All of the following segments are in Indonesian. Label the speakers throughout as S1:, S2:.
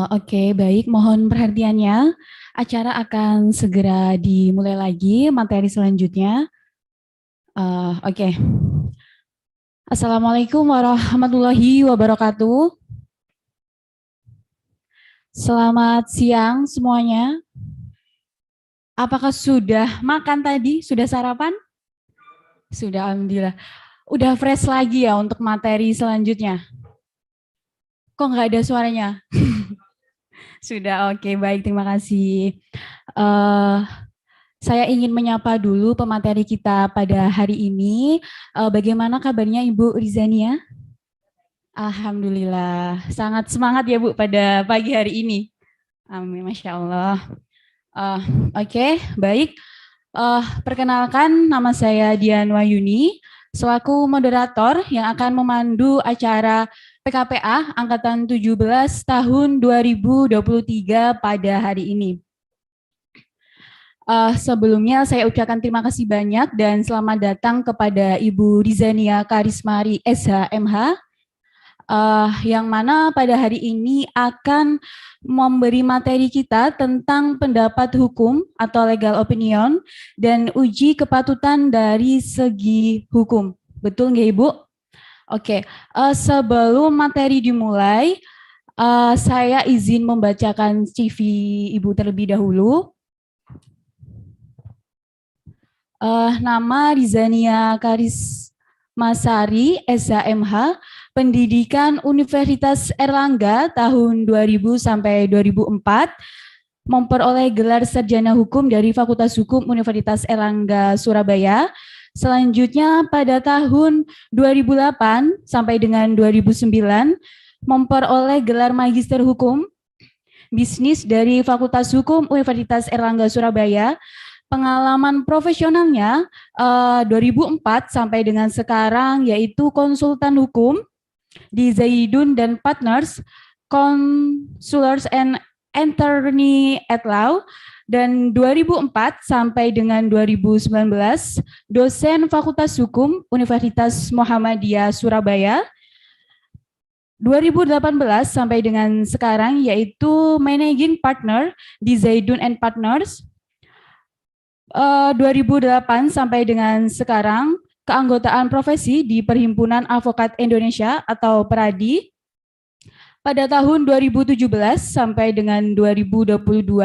S1: Oke, baik. Mohon perhatiannya. Acara akan segera dimulai lagi. Materi selanjutnya. Oke. Assalamualaikum warahmatullahi wabarakatuh. Selamat siang semuanya. Apakah sudah makan tadi? Sudah sarapan? Sudah, alhamdulillah. Udah fresh lagi ya untuk materi selanjutnya. Kok nggak ada suaranya? Sudah, oke, baik. Terima kasih. Eh, Saya ingin menyapa dulu pemateri kita pada hari ini. Bagaimana kabarnya Ibu Rizania? Alhamdulillah, sangat semangat ya Bu pada pagi hari ini. Amin, Masya Allah. Eh, oke, baik. Perkenalkan, nama saya Dian Wayuni, selaku moderator yang akan memandu acara PKPA Angkatan 17 tahun 2023 pada hari ini. Sebelumnya saya ucapkan terima kasih banyak dan selamat datang kepada Ibu Rizania Karismari SHMH, yang mana pada hari ini akan memberi materi kita tentang pendapat hukum atau legal opinion dan uji kepatutan dari segi hukum. Betul nggak Ibu? Oke, sebelum materi dimulai, saya izin membacakan CV Ibu terlebih dahulu. Nama Rizania Karismasari, SHMH, Pendidikan Universitas Erlangga tahun 2000 sampai 2004, memperoleh gelar sarjana hukum dari Fakultas Hukum Universitas Erlangga Surabaya. Selanjutnya pada tahun 2008 sampai dengan 2009 memperoleh gelar magister hukum bisnis dari Fakultas Hukum Universitas Erlangga Surabaya. Pengalaman profesionalnya 2004 sampai dengan sekarang yaitu konsultan hukum di Zaidun dan Partners, Consulars and Attorney at Law, dan 2004 sampai dengan 2019 dosen Fakultas Hukum Universitas Muhammadiyah Surabaya. 2018 sampai dengan sekarang yaitu Managing Partner di Zaidun and Partners. 2008 sampai dengan sekarang keanggotaan profesi di Perhimpunan Advokat Indonesia atau PERADI. Pada tahun 2017 sampai dengan 2022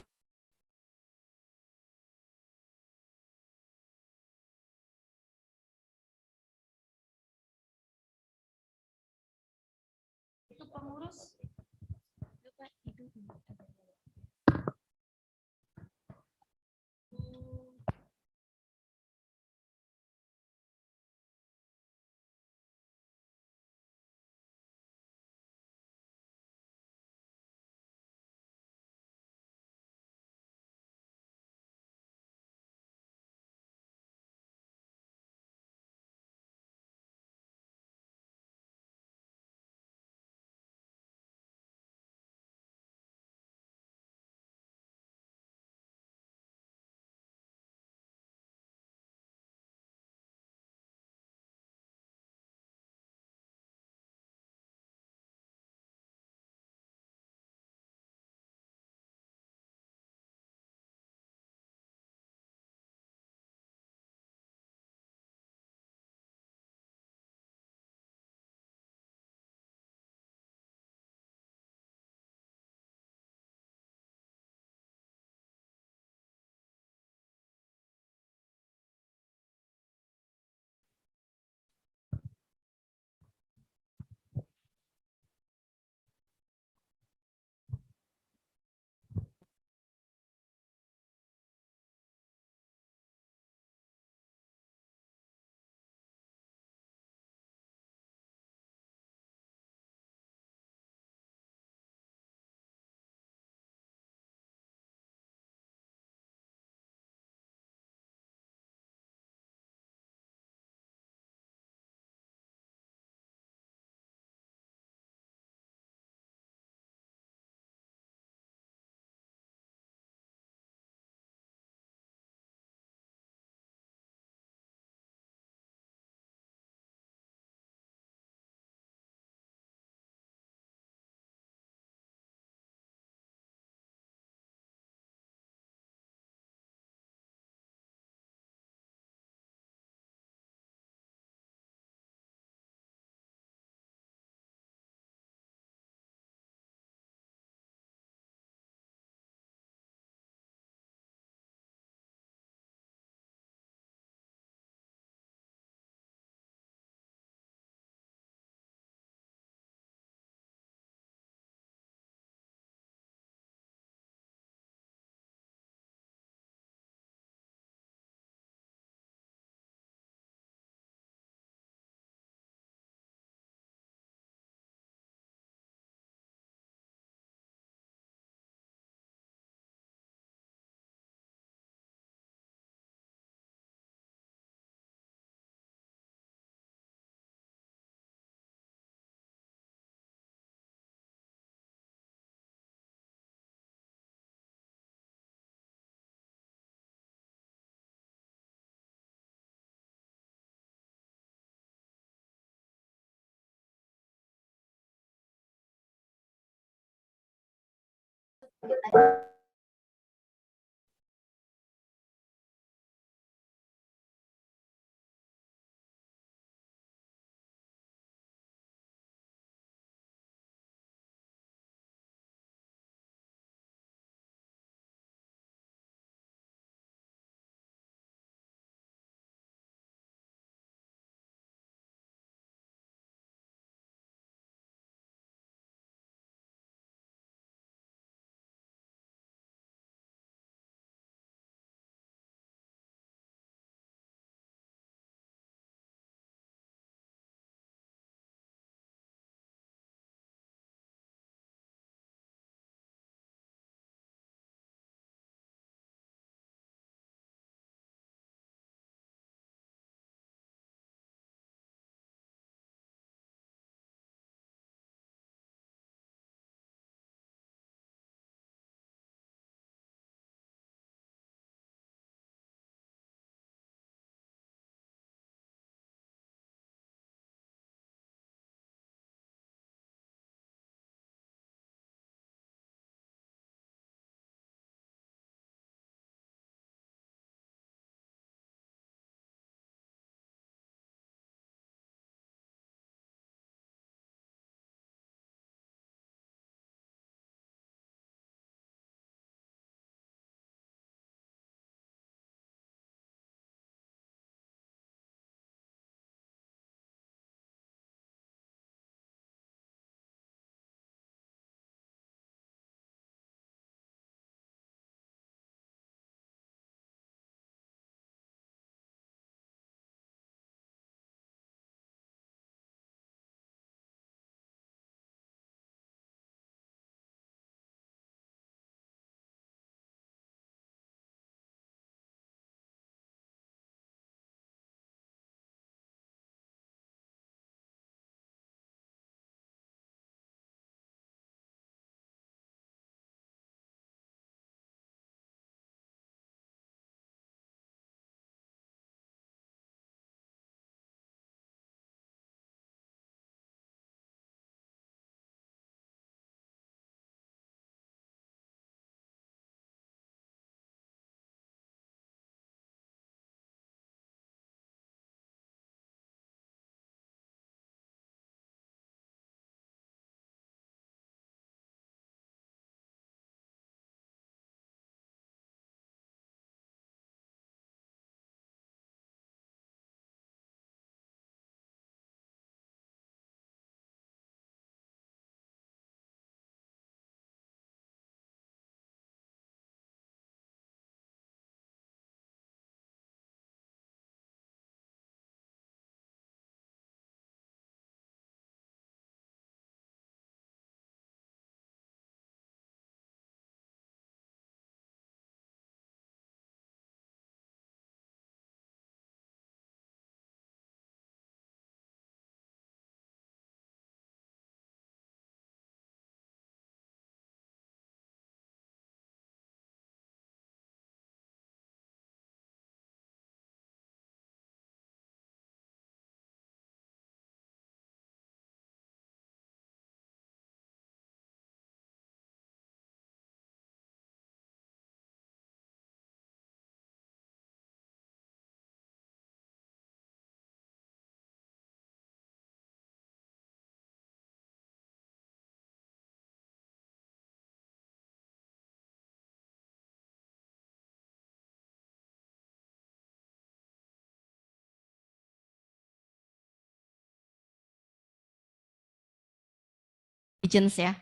S2: Ya.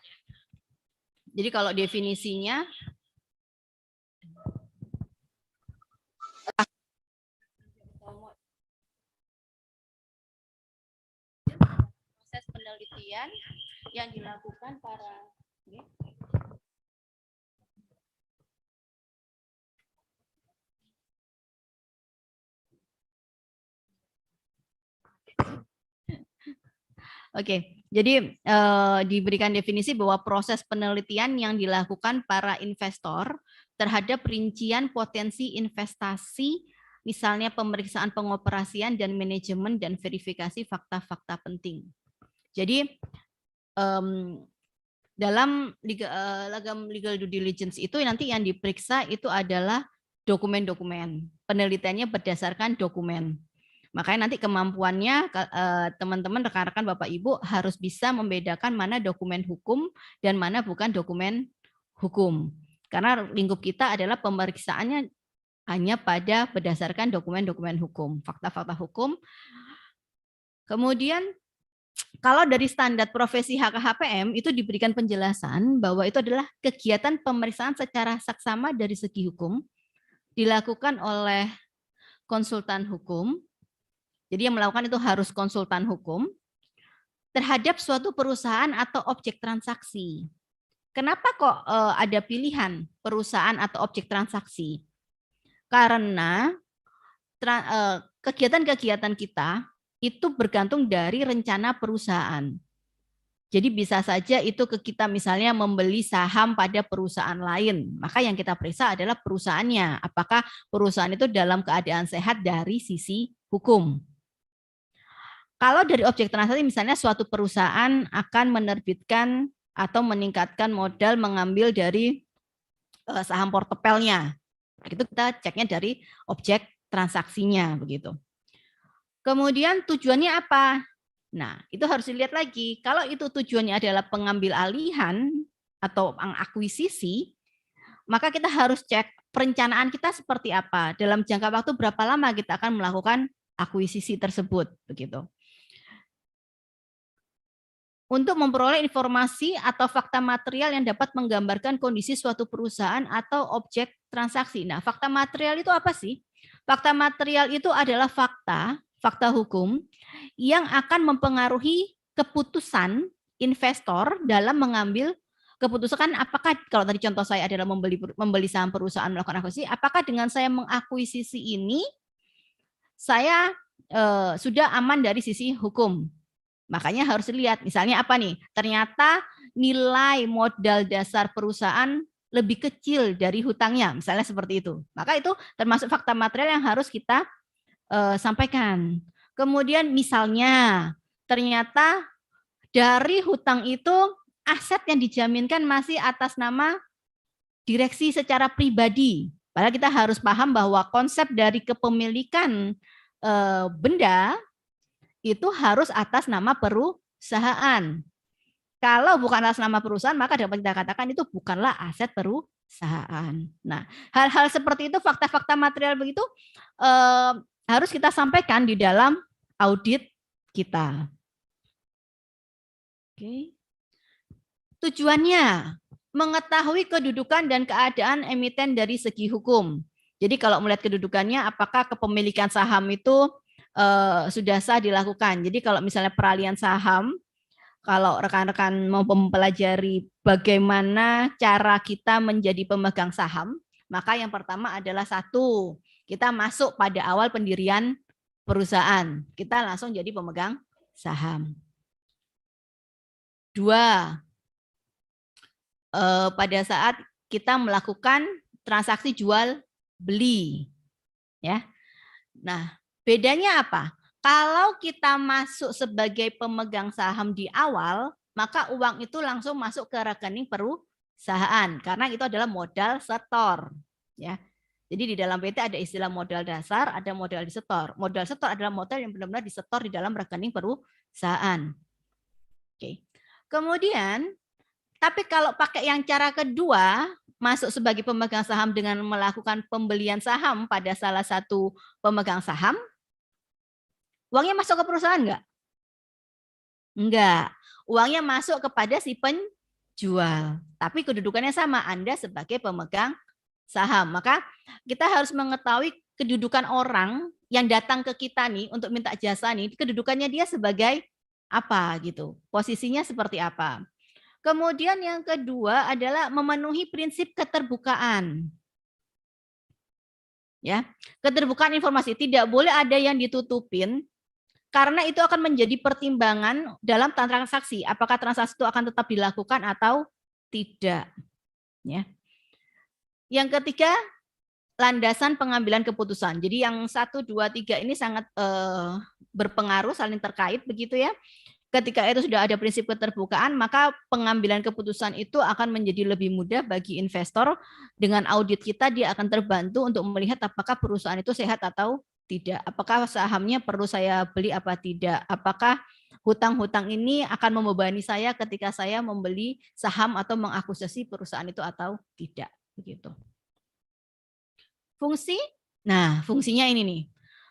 S2: Jadi kalau definisinya proses penelitian yang dilakukan para Oke, jadi diberikan definisi bahwa proses penelitian yang dilakukan para investor terhadap rincian potensi investasi, misalnya pemeriksaan pengoperasian dan manajemen dan verifikasi fakta-fakta penting. Jadi dalam legal due diligence itu nanti yang diperiksa itu adalah dokumen-dokumen. Penelitiannya berdasarkan dokumen. Makanya nanti kemampuannya teman-teman, rekan-rekan, Bapak Ibu harus bisa membedakan mana dokumen hukum dan mana bukan dokumen hukum. Karena lingkup kita adalah pemeriksaannya hanya pada berdasarkan dokumen-dokumen hukum, fakta-fakta hukum. Kemudian kalau dari standar profesi HKHPM itu diberikan penjelasan bahwa itu adalah kegiatan pemeriksaan secara saksama dari segi hukum dilakukan oleh konsultan hukum. Jadi yang melakukan itu harus konsultan hukum terhadap suatu perusahaan atau objek transaksi. Kenapa kok ada pilihan perusahaan atau objek transaksi? Karena kegiatan-kegiatan kita itu bergantung dari rencana perusahaan. Jadi bisa saja itu kita misalnya membeli saham pada perusahaan lain. Maka yang kita periksa adalah perusahaannya. Apakah perusahaan itu dalam keadaan sehat dari sisi hukum. Kalau dari objek transaksi misalnya suatu perusahaan akan menerbitkan atau meningkatkan modal mengambil dari saham portfolionya. Itu kita ceknya dari objek transaksinya begitu. Kemudian tujuannya apa? Nah, itu harus dilihat lagi. Kalau itu tujuannya adalah pengambil alihan atau akuisisi, maka kita harus cek perencanaan kita seperti apa. Dalam jangka waktu berapa lama kita akan melakukan akuisisi tersebut, begitu. Untuk memperoleh informasi atau fakta material yang dapat menggambarkan kondisi suatu perusahaan atau objek transaksi. Nah, fakta material itu apa sih? Fakta material itu adalah fakta hukum yang akan mempengaruhi keputusan investor dalam mengambil keputusan. Apakah kalau tadi contoh saya adalah membeli saham perusahaan melakukan akuisisi, apakah dengan saya mengakuisisi ini saya sudah aman dari sisi hukum? Makanya harus dilihat misalnya apa nih? Ternyata nilai modal dasar perusahaan lebih kecil dari hutangnya, misalnya seperti itu. Maka itu termasuk fakta material yang harus kita sampaikan. Kemudian misalnya ternyata dari hutang itu aset yang dijaminkan masih atas nama direksi secara pribadi. Padahal kita harus paham bahwa konsep dari kepemilikan benda itu harus atas nama perusahaan. Kalau bukan atas nama perusahaan, maka dapat kita katakan itu bukanlah aset perusahaan. Nah, hal-hal seperti itu, fakta-fakta material begitu harus kita sampaikan di dalam audit kita. Oke. Tujuannya mengetahui kedudukan dan keadaan emiten dari segi hukum. Jadi kalau melihat kedudukannya, apakah kepemilikan saham itu sudah sah dilakukan. Jadi kalau misalnya peralihan saham, kalau rekan-rekan mau mempelajari bagaimana cara kita menjadi pemegang saham, maka yang pertama adalah satu, kita masuk pada awal pendirian perusahaan. Kita langsung jadi pemegang saham. Dua, pada saat kita melakukan transaksi jual beli, ya. Nah, bedanya apa? Kalau kita masuk sebagai pemegang saham di awal, maka uang itu langsung masuk ke rekening perusahaan karena itu adalah modal setor, ya. Jadi di dalam PT ada istilah modal dasar, ada modal disetor. Modal setor adalah modal yang benar-benar disetor di dalam rekening perusahaan. Oke. Kemudian, tapi kalau pakai yang cara kedua, masuk sebagai pemegang saham dengan melakukan pembelian saham pada salah satu pemegang saham, uangnya masuk ke perusahaan enggak? Enggak. Uangnya masuk kepada si penjual. Tapi kedudukannya sama, Anda sebagai pemegang saham. Maka kita harus mengetahui kedudukan orang yang datang ke kita nih untuk minta jasa nih, kedudukannya dia sebagai apa gitu. Posisinya seperti apa. Kemudian yang kedua adalah memenuhi prinsip keterbukaan. Ya, keterbukaan informasi, tidak boleh ada yang ditutupin karena itu akan menjadi pertimbangan dalam transaksi. Apakah transaksi itu akan tetap dilakukan atau tidak. Ya. Yang ketiga, landasan pengambilan keputusan. Jadi yang 1, 2, 3 ini sangat berpengaruh, saling terkait begitu ya. ketika itu sudah ada prinsip keterbukaan, maka pengambilan keputusan itu akan menjadi lebih mudah bagi investor. Dengan audit kita, dia akan terbantu untuk melihat apakah perusahaan itu sehat atau tidak. Apakah sahamnya perlu saya beli apa tidak. Apakah hutang-hutang ini akan membebani saya ketika saya membeli saham atau mengakuisisi perusahaan itu atau tidak. Begitu. Fungsi, nah fungsinya ini nih.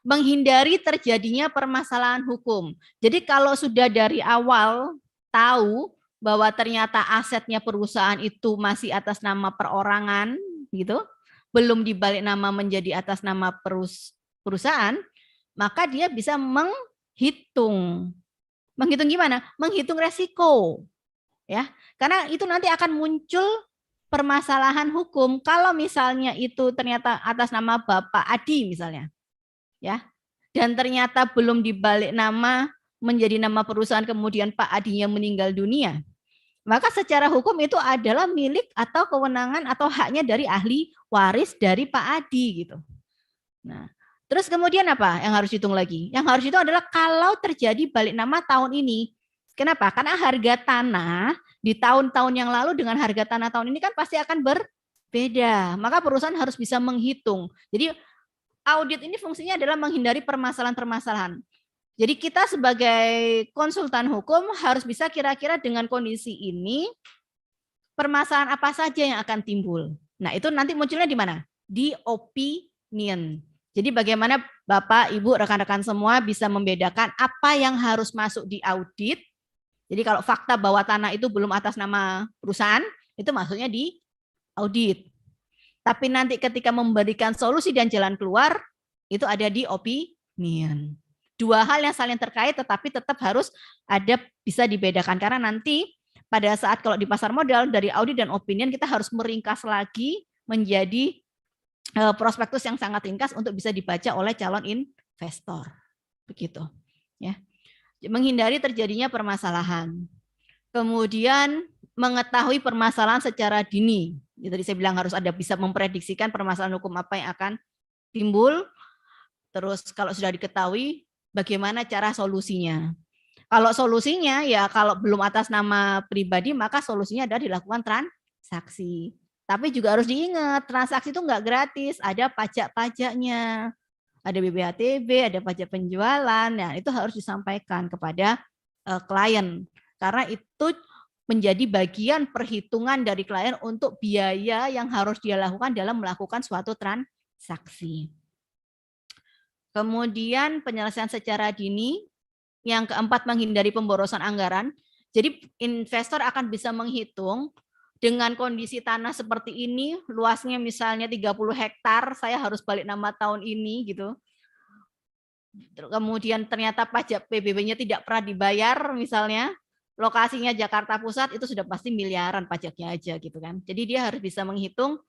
S2: Menghindari terjadinya permasalahan hukum. Jadi kalau sudah dari awal tahu bahwa ternyata asetnya perusahaan itu masih atas nama perorangan, gitu, belum dibalik nama menjadi atas nama perusahaan, maka dia bisa menghitung. Menghitung gimana? Menghitung resiko, ya. Karena itu nanti akan muncul permasalahan hukum. Kalau misalnya itu ternyata atas nama Bapak Adi misalnya, ya, dan ternyata belum dibalik nama menjadi nama perusahaan, kemudian Pak Adinya meninggal dunia, maka secara hukum itu adalah milik atau kewenangan atau haknya dari ahli waris dari Pak Adi gitu. Nah, terus kemudian apa yang harus dihitung lagi? Yang harus dihitung adalah kalau terjadi balik nama tahun ini. Kenapa? Karena harga tanah di tahun-tahun yang lalu dengan harga tanah tahun ini kan pasti akan berbeda. Maka perusahaan harus bisa menghitung. Jadi audit ini fungsinya adalah menghindari permasalahan-permasalahan. Jadi kita sebagai konsultan hukum harus bisa kira-kira dengan kondisi ini permasalahan apa saja yang akan timbul. Nah, itu nanti munculnya di mana? Di opinion. Jadi bagaimana Bapak, Ibu, rekan-rekan semua bisa membedakan apa yang harus masuk di audit. Jadi kalau fakta bahwa tanah itu belum atas nama perusahaan, itu masuknya di audit. Tapi nanti ketika memberikan solusi dan jalan keluar, itu ada di opinion. Dua hal yang saling terkait tetapi tetap harus ada bisa dibedakan. Karena nanti pada saat kalau di pasar modal dari audit dan opinion kita harus meringkas lagi menjadi prospektus yang sangat ringkas untuk bisa dibaca oleh calon investor. Begitu. Ya. Menghindari terjadinya permasalahan. Kemudian mengetahui permasalahan secara dini. Tadi saya bilang harus ada bisa memprediksikan permasalahan hukum apa yang akan timbul. Terus kalau sudah diketahui, bagaimana cara solusinya. Kalau solusinya ya kalau belum atas nama pribadi, maka solusinya adalah dilakukan transaksi. Tapi juga harus diingat, transaksi itu enggak gratis, ada pajak-pajaknya. Ada BPHTB, ada pajak penjualan, ya itu harus disampaikan kepada klien. Karena itu menjadi bagian perhitungan dari klien untuk biaya yang harus dia lakukan dalam melakukan suatu transaksi. Kemudian penyelesaian secara dini. Yang keempat, menghindari pemborosan anggaran. Jadi investor akan bisa menghitung dengan kondisi tanah seperti ini, luasnya misalnya 30 hektar, saya harus balik nama tahun ini gitu. Kemudian ternyata pajak PBB-nya tidak pernah dibayar misalnya, lokasinya Jakarta Pusat, itu sudah pasti miliaran pajaknya aja gitu kan. Jadi dia harus bisa menghitung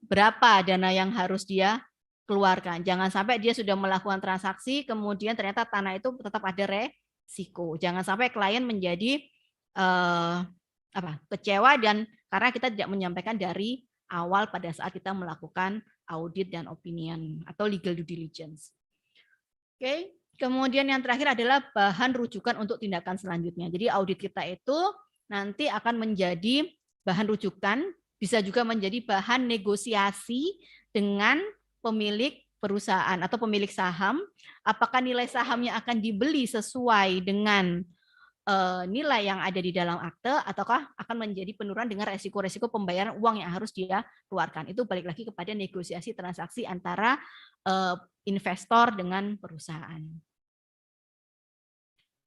S2: berapa dana yang harus dia keluarkan. Jangan sampai dia sudah melakukan transaksi, kemudian ternyata tanah itu tetap ada resiko. Jangan sampai klien menjadi kecewa dan karena kita tidak menyampaikan dari awal pada saat kita melakukan audit dan opinion atau legal due diligence. Oke. Kemudian yang terakhir adalah bahan rujukan untuk tindakan selanjutnya. Jadi audit kita itu nanti akan menjadi bahan rujukan, bisa juga menjadi bahan negosiasi dengan pemilik perusahaan atau pemilik saham. Apakah nilai sahamnya akan dibeli sesuai dengan nilai yang ada di dalam akte, ataukah akan menjadi penurunan dengan resiko-resiko pembayaran uang yang harus dia keluarkan. Itu balik lagi kepada negosiasi transaksi antara investor dengan perusahaan.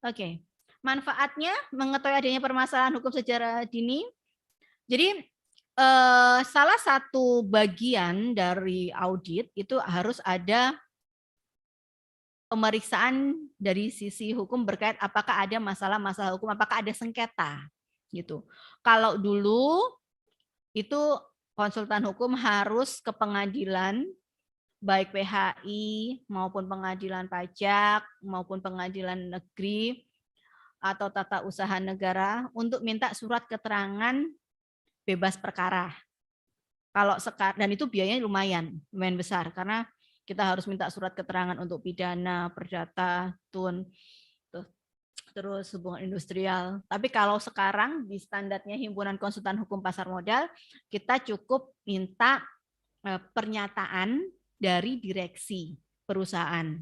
S2: Oke, manfaatnya mengetahui adanya permasalahan hukum secara dini. Jadi salah satu bagian dari audit itu harus ada pemeriksaan dari sisi hukum berkait apakah ada masalah-masalah hukum, apakah ada sengketa gitu. Kalau dulu itu konsultan hukum harus ke pengadilan, baik PHI maupun pengadilan pajak maupun pengadilan negeri atau tata usaha negara untuk minta surat keterangan bebas perkara. Kalau sekarang, dan itu biayanya lumayan besar karena kita harus minta surat keterangan untuk pidana, perdata, tun. terus hubungan industrial. Tapi kalau sekarang di standarnya Himpunan Konsultan Hukum Pasar Modal, kita cukup minta pernyataan dari direksi perusahaan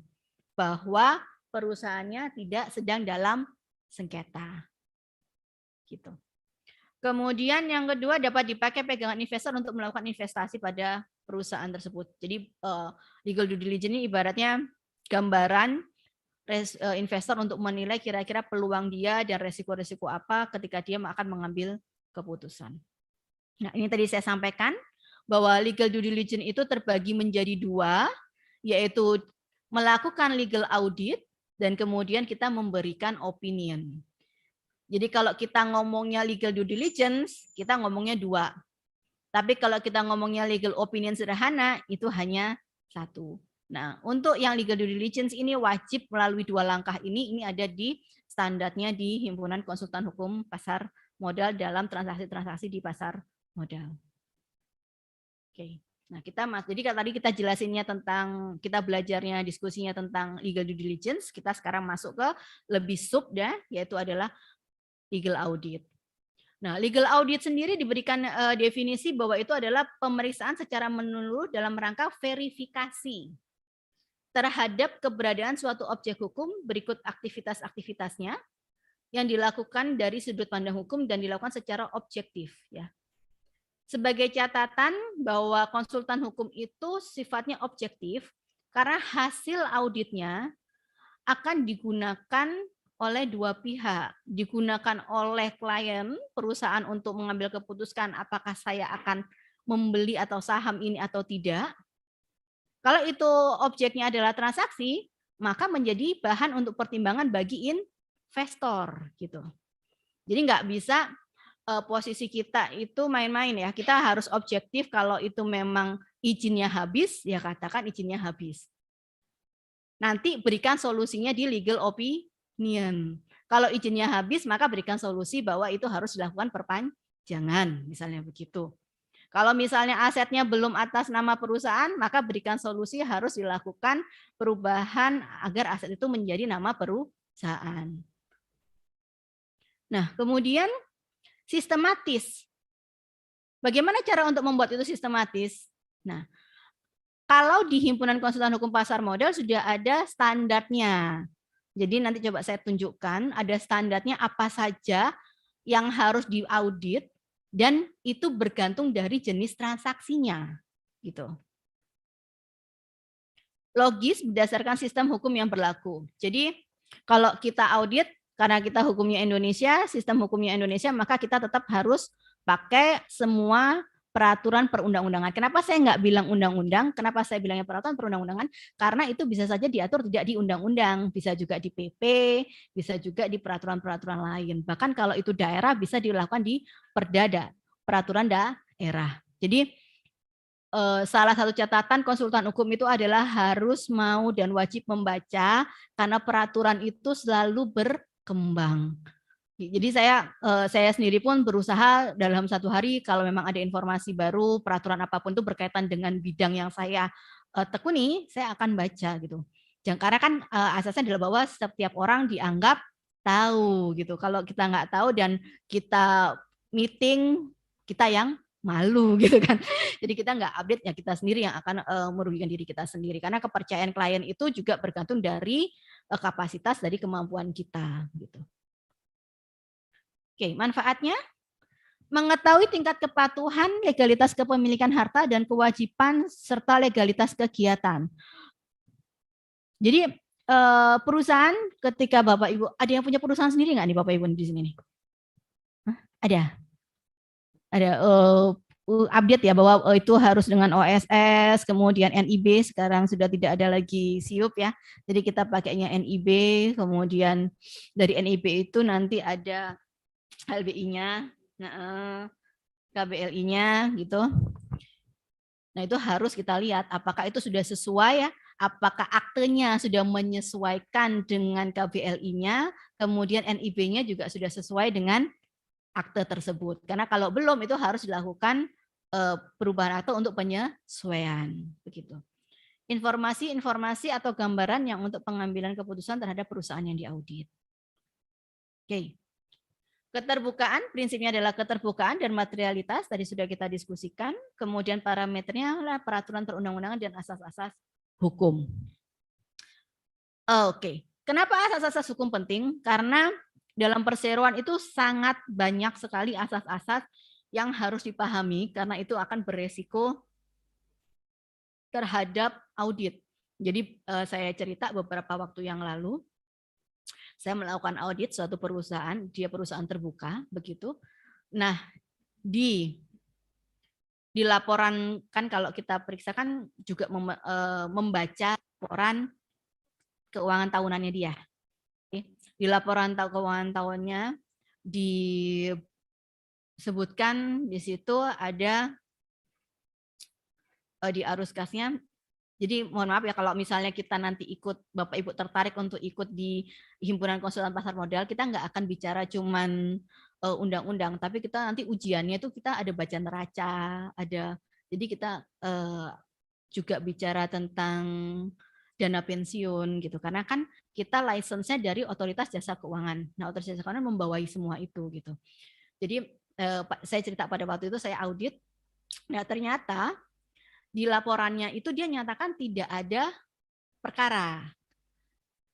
S2: bahwa perusahaannya tidak sedang dalam sengketa. Gitu. Kemudian yang kedua, dapat dipakai pegangan investor untuk melakukan investasi pada perusahaan tersebut. Jadi legal due diligence ini ibaratnya gambaran investor untuk menilai kira-kira peluang dia dan resiko-resiko apa ketika dia akan mengambil keputusan. Nah, ini tadi saya sampaikan bahwa legal due diligence itu terbagi menjadi dua, yaitu melakukan legal audit dan kemudian kita memberikan opinion. Jadi kalau kita ngomongnya legal due diligence, kita ngomongnya dua. Tapi kalau kita ngomongnya legal opinion sederhana, itu hanya satu. Nah, untuk yang legal due diligence ini wajib melalui dua langkah ini ada di standarnya di Himpunan Konsultan Hukum Pasar Modal dalam transaksi-transaksi di pasar modal. Oke. Nah, jadi tadi kita jelasinnya tentang, kita belajarnya, diskusinya tentang legal due diligence, kita sekarang masuk ke lebih sub ya, yaitu adalah legal audit. Nah, legal audit sendiri diberikan definisi bahwa itu adalah pemeriksaan secara menyeluruh dalam rangka verifikasi terhadap keberadaan suatu objek hukum berikut aktivitas-aktivitasnya yang dilakukan dari sudut pandang hukum dan dilakukan secara objektif. Ya. Sebagai catatan bahwa konsultan hukum itu sifatnya objektif karena hasil auditnya akan digunakan oleh dua pihak, digunakan oleh klien perusahaan untuk mengambil keputusan apakah saya akan membeli atau saham ini atau tidak. Kalau itu objeknya adalah transaksi, maka menjadi bahan untuk pertimbangan bagi investor gitu. Jadi nggak bisa posisi kita itu main-main ya. Kita harus objektif, kalau itu memang izinnya habis, ya katakan izinnya habis. Nanti berikan solusinya di legal opinion. Kalau izinnya habis, maka berikan solusi bahwa itu harus dilakukan perpanjangan, misalnya begitu. Kalau misalnya asetnya belum atas nama perusahaan, maka berikan solusi harus dilakukan perubahan agar aset itu menjadi nama perusahaan. Nah, kemudian sistematis. Bagaimana cara untuk membuat itu sistematis? Nah, kalau di Himpunan Konsultan Hukum Pasar Modal sudah ada standarnya. Jadi nanti coba saya tunjukkan, ada standarnya apa saja yang harus diaudit, dan itu bergantung dari jenis transaksinya. Gitu. Logis berdasarkan sistem hukum yang berlaku. Jadi kalau kita audit, karena kita hukumnya Indonesia, sistem hukumnya Indonesia, maka kita tetap harus pakai semua peraturan perundang-undangan. Kenapa saya nggak bilang undang-undang? Kenapa saya bilangnya peraturan perundang-undangan? Karena itu bisa saja diatur tidak di undang-undang, bisa juga di PP, bisa juga di peraturan-peraturan lain. Bahkan kalau itu daerah bisa dilakukan di Perda, peraturan daerah. Jadi salah satu catatan konsultan hukum itu adalah harus mau dan wajib membaca, karena peraturan itu selalu berkembang. Jadi saya sendiri pun berusaha dalam satu hari kalau memang ada informasi baru, peraturan apapun itu berkaitan dengan bidang yang saya tekuni, saya akan baca gitu. Karena kan asasnya adalah bahwa setiap orang dianggap tahu gitu. Kalau kita nggak tahu dan kita meeting, kita yang malu gitu kan. Jadi kita nggak update, ya kita sendiri yang akan merugikan diri kita sendiri. Karena kepercayaan klien itu juga bergantung dari kapasitas dari kemampuan kita gitu. Oke, manfaatnya mengetahui tingkat kepatuhan, legalitas kepemilikan harta dan kewajiban serta legalitas kegiatan. Jadi perusahaan ketika Bapak Ibu, ada yang punya perusahaan sendiri nggak nih Bapak Ibu di sini nih? Hah? Ada update ya bahwa itu harus dengan OSS, kemudian NIB, sekarang sudah tidak ada lagi SIUP ya. Jadi kita pakainya NIB, kemudian dari NIB itu nanti ada LBI-nya, KBLI-nya gitu. Nah, itu harus kita lihat apakah itu sudah sesuai ya, apakah aktenya sudah menyesuaikan dengan KBLI-nya, kemudian NIB-nya juga sudah sesuai dengan akte tersebut. Karena kalau belum itu harus dilakukan perubahan akte untuk penyesuaian begitu. Informasi atau gambaran yang untuk pengambilan keputusan terhadap perusahaan yang diaudit. Oke. Keterbukaan, prinsipnya adalah keterbukaan dan materialitas, tadi sudah kita diskusikan. Kemudian parameternya adalah peraturan perundang-undangan dan asas-asas hukum. Oke. Kenapa asas-asas hukum penting? Karena dalam perseroan itu sangat banyak sekali asas-asas yang harus dipahami, karena itu akan beresiko terhadap audit. Jadi saya cerita beberapa waktu yang lalu, saya melakukan audit suatu perusahaan, dia perusahaan terbuka, begitu. Nah, di laporan kan kalau kita periksa kan juga membaca laporan keuangan tahunannya dia. Di laporan keuangan tahunnya disebutkan di situ ada di arus kasnya. Jadi mohon maaf ya kalau misalnya kita nanti ikut, Bapak Ibu tertarik untuk ikut di Himpunan Konsultan Pasar Modal, kita nggak akan bicara cuman undang-undang, tapi kita nanti ujiannya itu kita ada baca neraca, ada. Jadi kita juga bicara tentang dana pensiun gitu, karena kan kita license-nya dari Otoritas Jasa Keuangan. Nah, Otoritas Jasa Keuangan membawahi semua itu gitu. Jadi saya cerita pada waktu itu saya audit, nah ternyata di laporannya itu dia nyatakan tidak ada perkara.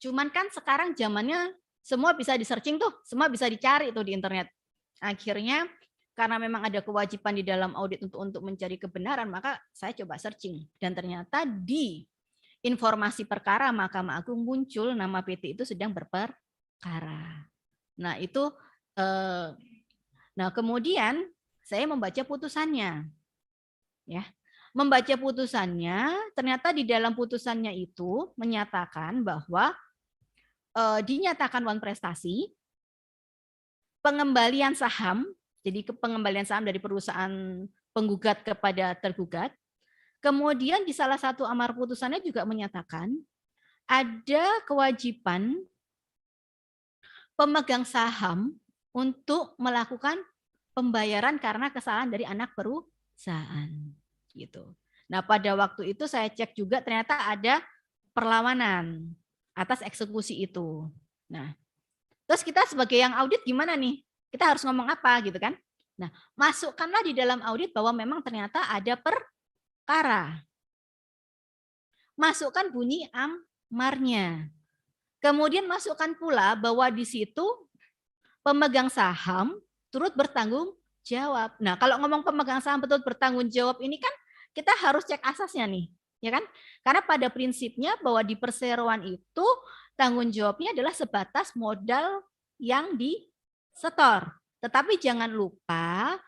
S2: Cuman kan sekarang zamannya semua bisa di-searching tuh, semua bisa dicari tuh di internet. Akhirnya karena memang ada kewajiban di dalam audit untuk mencari kebenaran, maka saya coba searching. Dan ternyata di informasi perkara Mahkamah Agung muncul nama PT itu sedang berperkara. Nah itu, nah kemudian saya membaca putusannya, ya. Membaca putusannya, ternyata di dalam putusannya itu menyatakan bahwa dinyatakan wan prestasi, pengembalian saham, jadi pengembalian saham dari perusahaan penggugat kepada tergugat. Kemudian di salah satu amar putusannya juga menyatakan ada kewajiban pemegang saham untuk melakukan pembayaran karena kesalahan dari anak perusahaan. Gitu. Nah, pada waktu itu saya cek juga ternyata ada perlawanan atas eksekusi itu. Nah, terus kita sebagai yang audit gimana nih? Kita harus ngomong apa gitu kan? Nah, masukkanlah di dalam audit bahwa memang ternyata ada perkara. Masukkan bunyi amarnya. Kemudian masukkan pula bahwa di situ pemegang saham turut bertanggung jawab. Nah, kalau ngomong pemegang saham betul bertanggung jawab ini kan kita harus cek asasnya nih, ya kan? Karena pada prinsipnya bahwa di perseroan itu tanggung jawabnya adalah sebatas modal yang disetor. Tetapi jangan lupa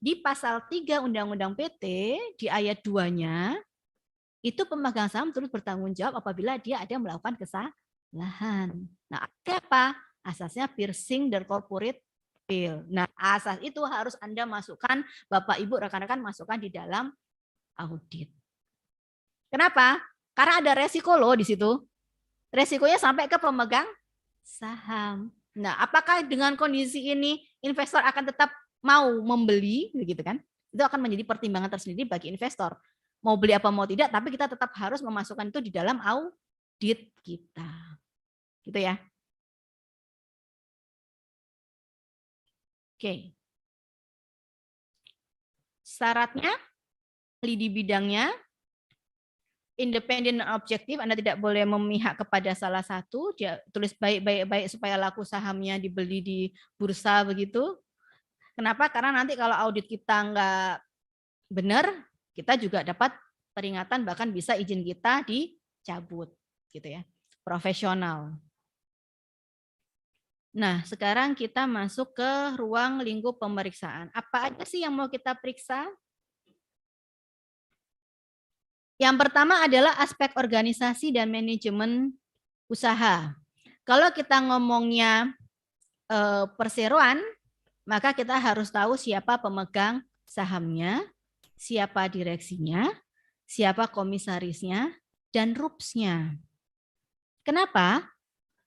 S2: di pasal 3 Undang-Undang PT di ayat 2-nya itu pemegang saham turut bertanggung jawab apabila dia ada melakukan kesalahan. Nah, apa? Asasnya piercing dan corporate bill. Nah, asas itu harus Anda masukkan, Bapak Ibu rekan-rekan masukkan di dalam audit. Kenapa? Karena ada resiko loh di situ. Resikonya sampai ke pemegang saham. Nah, apakah dengan kondisi ini investor akan tetap mau membeli, begitu kan? Itu akan menjadi pertimbangan tersendiri bagi investor. Mau beli apa mau tidak, tapi kita tetap harus memasukkan itu di dalam audit kita. Gitu ya. Oke. Syaratnya di bidangnya independen dan objektif, Anda tidak boleh memihak kepada salah satu, dia tulis baik-baik supaya laku sahamnya dibeli di bursa begitu. Kenapa? Karena nanti kalau audit kita nggak benar, kita juga dapat peringatan, bahkan bisa izin kita dicabut, gitu ya. Profesional. Nah, sekarang kita masuk ke ruang lingkup pemeriksaan. Apa aja sih yang mau kita periksa? Yang pertama adalah aspek organisasi dan manajemen usaha. Kalau kita ngomongnya perseroan, maka kita harus tahu siapa pemegang sahamnya, siapa direksinya, siapa komisarisnya, dan RUPS-nya. Kenapa?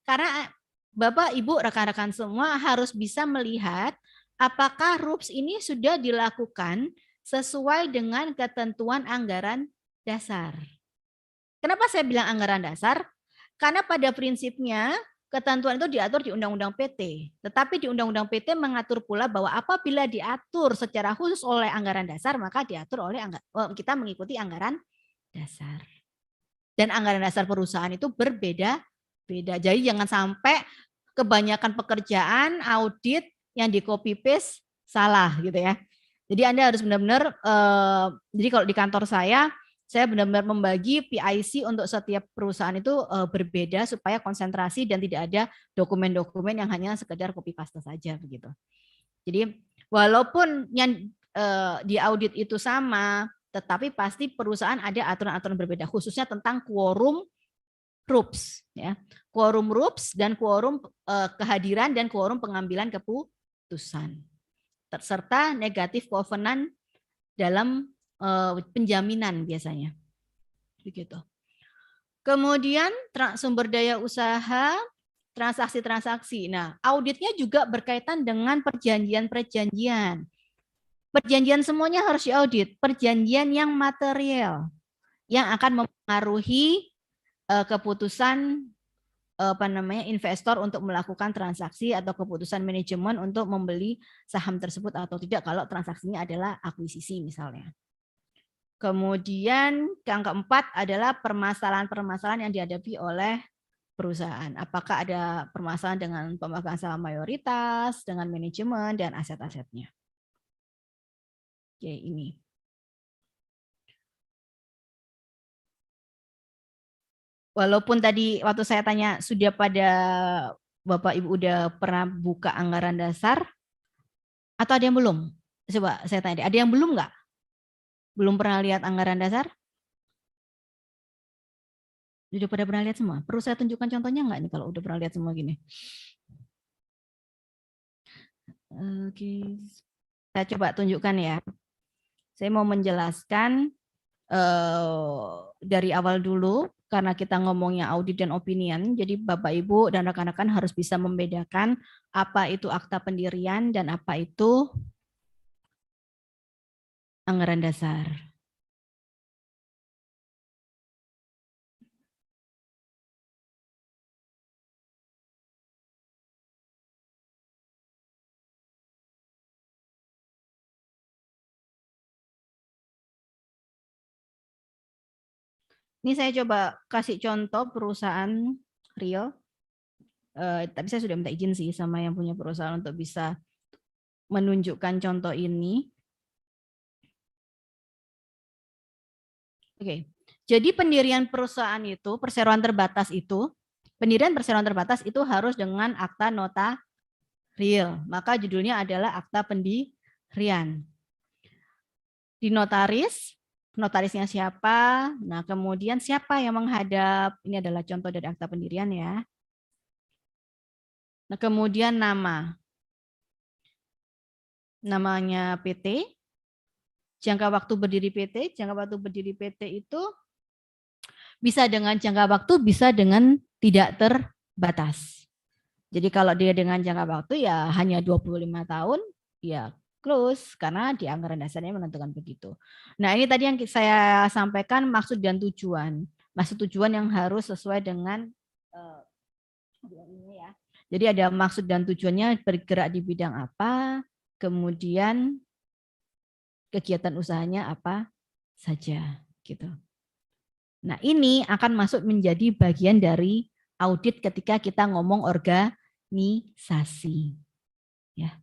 S2: Karena Bapak, Ibu, rekan-rekan semua harus bisa melihat apakah RUPS ini sudah dilakukan sesuai dengan ketentuan anggaran dasar. Kenapa saya bilang anggaran dasar? Karena pada prinsipnya ketentuan itu diatur di Undang-Undang PT. Tetapi di Undang-Undang PT mengatur pula bahwa apabila diatur secara khusus oleh anggaran dasar, maka diatur oleh kita mengikuti anggaran dasar. Dan anggaran dasar perusahaan itu berbeda-beda. Jadi jangan sampai kebanyakan pekerjaan audit yang di copy paste salah gitu ya. Jadi Anda harus benar-benar, jadi kalau di kantor saya benar-benar membagi PIC untuk setiap perusahaan itu berbeda supaya konsentrasi dan tidak ada dokumen-dokumen yang hanya sekedar copy paste saja begitu. Jadi walaupun yang di audit itu sama, tetapi pasti perusahaan ada aturan-aturan berbeda, khususnya tentang quorum RUPS, ya, quorum RUPS dan quorum kehadiran dan quorum pengambilan keputusan, serta negatif covenant dalam penjaminan biasanya, begitu. Kemudian sumber daya usaha, transaksi-transaksi. Nah, auditnya juga berkaitan dengan perjanjian-perjanjian. Perjanjian semuanya harus diaudit. Perjanjian yang material, yang akan mempengaruhi keputusan investor untuk melakukan transaksi atau keputusan manajemen untuk membeli saham tersebut atau tidak kalau transaksinya adalah akuisisi misalnya. Kemudian yang keempat adalah permasalahan-permasalahan yang dihadapi oleh perusahaan. Apakah ada permasalahan dengan pemegang saham mayoritas, dengan manajemen, dan aset-asetnya. Oke, ini. Walaupun tadi waktu saya tanya, sudah pada Bapak Ibu udah pernah buka anggaran dasar? Atau ada yang belum? Coba saya tanya, ada yang belum nggak? Belum pernah lihat anggaran dasar? Sudah pada pernah lihat semua? Perlu saya tunjukkan contohnya nggak nih kalau udah pernah lihat semua gini? Oke, saya coba tunjukkan ya. Saya mau menjelaskan dari awal dulu, karena kita ngomongnya audit dan opinion, jadi Bapak Ibu dan rekan-rekan harus bisa membedakan apa itu akta pendirian dan apa itu anggaran dasar. Ini saya coba kasih contoh perusahaan real. Tapi saya sudah minta izin sih sama yang punya perusahaan untuk bisa menunjukkan contoh ini. Oke, jadi pendirian perusahaan itu, perseroan terbatas itu, pendirian perseroan terbatas itu harus dengan akta nota real. Maka judulnya adalah akta pendirian. Di notaris, notarisnya siapa? Nah, kemudian siapa yang menghadap? Ini adalah contoh dari akta pendirian ya. Nah, kemudian nama. Namanya PT. Jangka waktu berdiri PT, jangka waktu berdiri PT itu bisa dengan jangka waktu, bisa dengan tidak terbatas. Jadi kalau dia dengan jangka waktu ya hanya 25 tahun, ya close, karena di anggaran dasarnya menentukan begitu. Nah, ini tadi yang saya sampaikan maksud dan tujuan. Maksud tujuan yang harus sesuai dengan ini ya. Jadi ada maksud dan tujuannya bergerak di bidang apa, kemudian kegiatan usahanya apa saja gitu. Nah, ini akan masuk menjadi bagian dari audit ketika kita ngomong organisasi. Ya.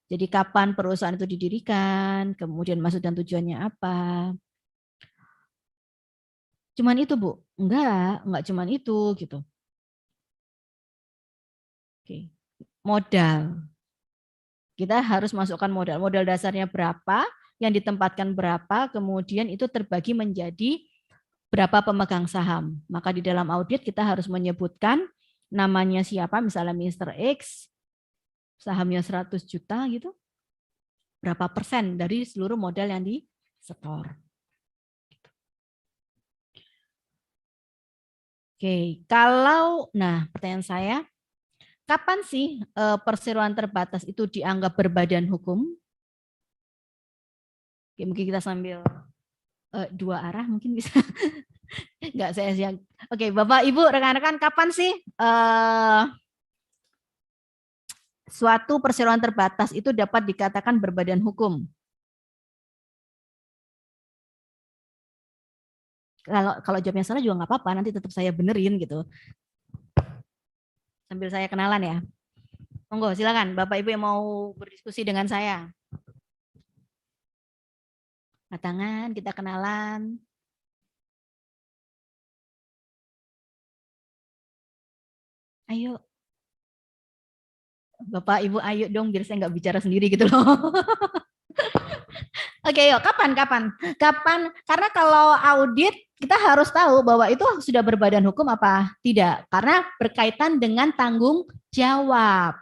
S2: Jadi kapan perusahaan itu didirikan, kemudian maksud dan tujuannya apa. Cuman itu, Bu? Enggak cuman itu gitu. Oke. Modal. Kita harus masukkan modal. Modal dasarnya berapa, yang ditempatkan berapa, kemudian itu terbagi menjadi berapa pemegang saham. Maka di dalam audit kita harus menyebutkan namanya siapa, misalnya Mr. X, sahamnya 100 juta gitu. Berapa persen dari seluruh modal yang disetor. Oke, nah pertanyaan saya, kapan sih perseroan terbatas itu dianggap berbadan hukum? Oke, mungkin kita sambil dua arah mungkin bisa. Enggak, saya siap. Oke, Bapak Ibu rekan-rekan, kapan sih suatu perseroan terbatas itu dapat dikatakan berbadan hukum? Kalau jawabnya salah juga nggak apa-apa, nanti tetap saya benerin gitu. Sambil saya kenalan ya. Monggo, silakan Bapak Ibu yang mau berdiskusi dengan saya. Angkat tangan, kita kenalan. Ayo. Bapak Ibu ayo dong, biar saya nggak bicara sendiri gitu loh. Oke, yuk. Kapan? Karena kalau audit kita harus tahu bahwa itu sudah berbadan hukum apa tidak. Karena berkaitan dengan tanggung jawab.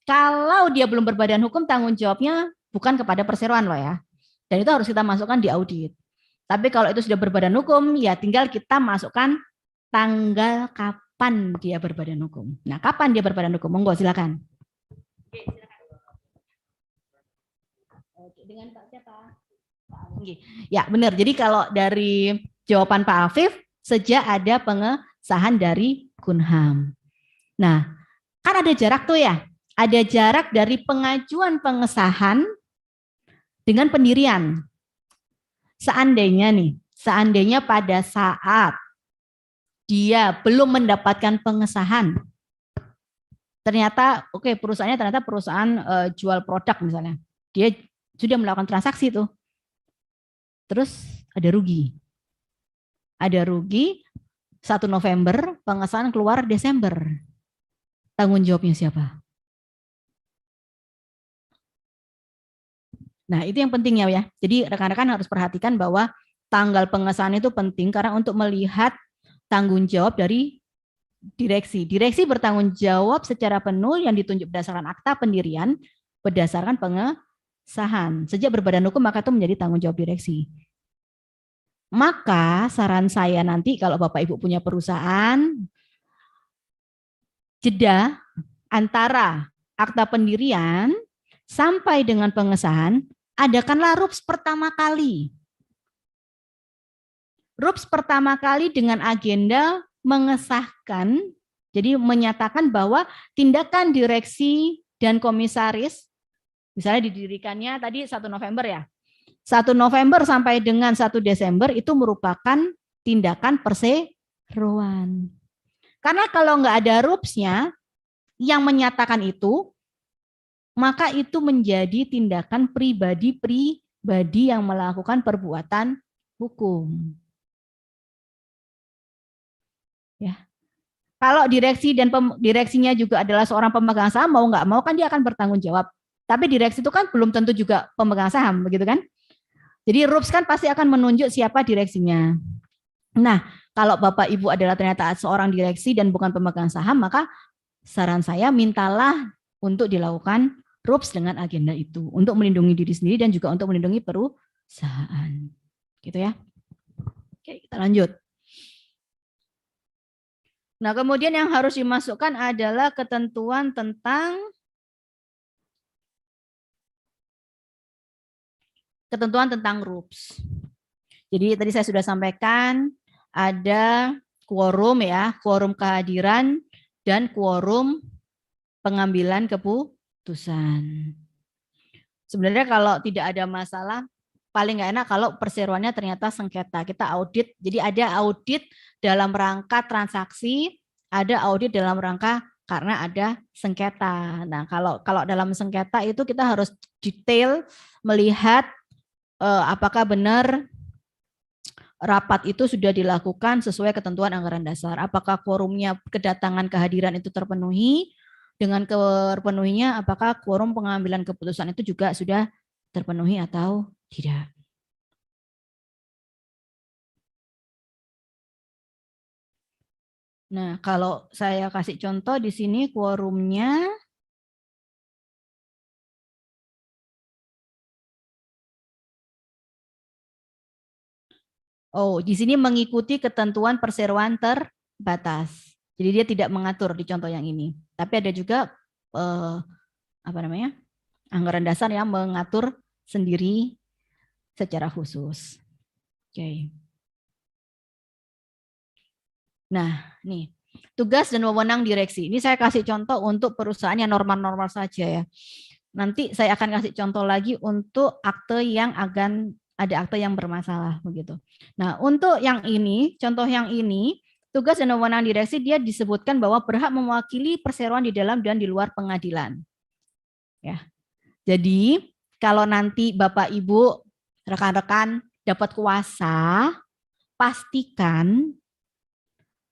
S2: Kalau dia belum berbadan hukum, tanggung jawabnya bukan kepada perseroan loh ya. Dan itu harus kita masukkan di audit. Tapi kalau itu sudah berbadan hukum, ya tinggal kita masukkan tanggal kapan dia berbadan hukum. Nah, kapan dia berbadan hukum? Monggo, silakan. Dengan Pak siapa? Ya, benar. Jadi kalau dari jawaban Pak Afif, sejak ada pengesahan dari Kunham. Nah, kan ada jarak tuh ya. Ada jarak dari pengajuan pengesahan dengan pendirian. Seandainya pada saat dia belum mendapatkan pengesahan, ternyata perusahaannya ternyata perusahaan jual produk misalnya, dia sudah melakukan transaksi tuh, terus ada rugi 1 November, pengesahan keluar Desember, tanggung jawabnya siapa? Nah, itu yang pentingnya ya. Jadi rekan-rekan harus perhatikan bahwa tanggal pengesahan itu penting karena untuk melihat tanggung jawab dari direksi. Direksi bertanggung jawab secara penuh yang ditunjuk berdasarkan akta pendirian berdasarkan pengesahan. Sejak berbadan hukum maka itu menjadi tanggung jawab direksi. Maka saran saya nanti kalau Bapak Ibu punya perusahaan, jeda antara akta pendirian sampai dengan pengesahan, adakanlah RUPS pertama kali. RUPS pertama kali dengan agenda mengesahkan, jadi menyatakan bahwa tindakan direksi dan komisaris, misalnya didirikannya tadi 1 November ya, 1 November sampai dengan 1 Desember itu merupakan tindakan perseroan. Karena kalau nggak ada RUPS-nya yang menyatakan itu, maka itu menjadi tindakan pribadi-pribadi yang melakukan perbuatan hukum. Ya. Kalau direksi dan direksinya juga adalah seorang pemegang saham, mau nggak mau kan dia akan bertanggung jawab. Tapi direksi itu kan belum tentu juga pemegang saham, begitu kan? Jadi RUPS kan pasti akan menunjuk siapa direksinya. Nah, kalau Bapak Ibu adalah ternyata seorang direksi dan bukan pemegang saham, maka saran saya mintalah untuk dilakukan RUPS dengan agenda itu untuk melindungi diri sendiri dan juga untuk melindungi perusahaan. Gitu ya. Oke, kita lanjut. Nah, kemudian yang harus dimasukkan adalah ketentuan tentang RUPS. Jadi tadi saya sudah sampaikan ada quorum ya, quorum kehadiran dan quorum pengambilan keputusan. Sebenarnya kalau tidak ada masalah, paling nggak enak kalau perseroannya ternyata sengketa. Kita audit, jadi ada audit dalam rangka transaksi, ada audit dalam rangka karena ada sengketa. Nah, kalau dalam sengketa itu kita harus detail melihat apakah benar rapat itu sudah dilakukan sesuai ketentuan anggaran dasar. Apakah quorumnya kedatangan kehadiran itu terpenuhi? Dengan terpenuhinya, apakah quorum pengambilan keputusan itu juga sudah terpenuhi atau tidak? Nah, kalau saya kasih contoh di sini quorumnya di sini mengikuti ketentuan perseroan terbatas. Jadi dia tidak mengatur di contoh yang ini. Tapi ada juga anggaran dasar yang mengatur sendiri secara khusus. Oke. Nah, nih tugas dan wewenang direksi. Ini saya kasih contoh untuk perusahaan yang normal-normal saja ya. Nanti saya akan kasih contoh lagi untuk akte yang akan ada akte yang bermasalah begitu. Nah, untuk yang ini, contoh yang ini, tugas dan wewenang direksi dia disebutkan bahwa berhak mewakili perseroan di dalam dan di luar pengadilan. Ya. Jadi, kalau nanti Bapak Ibu, rekan-rekan dapat kuasa, pastikan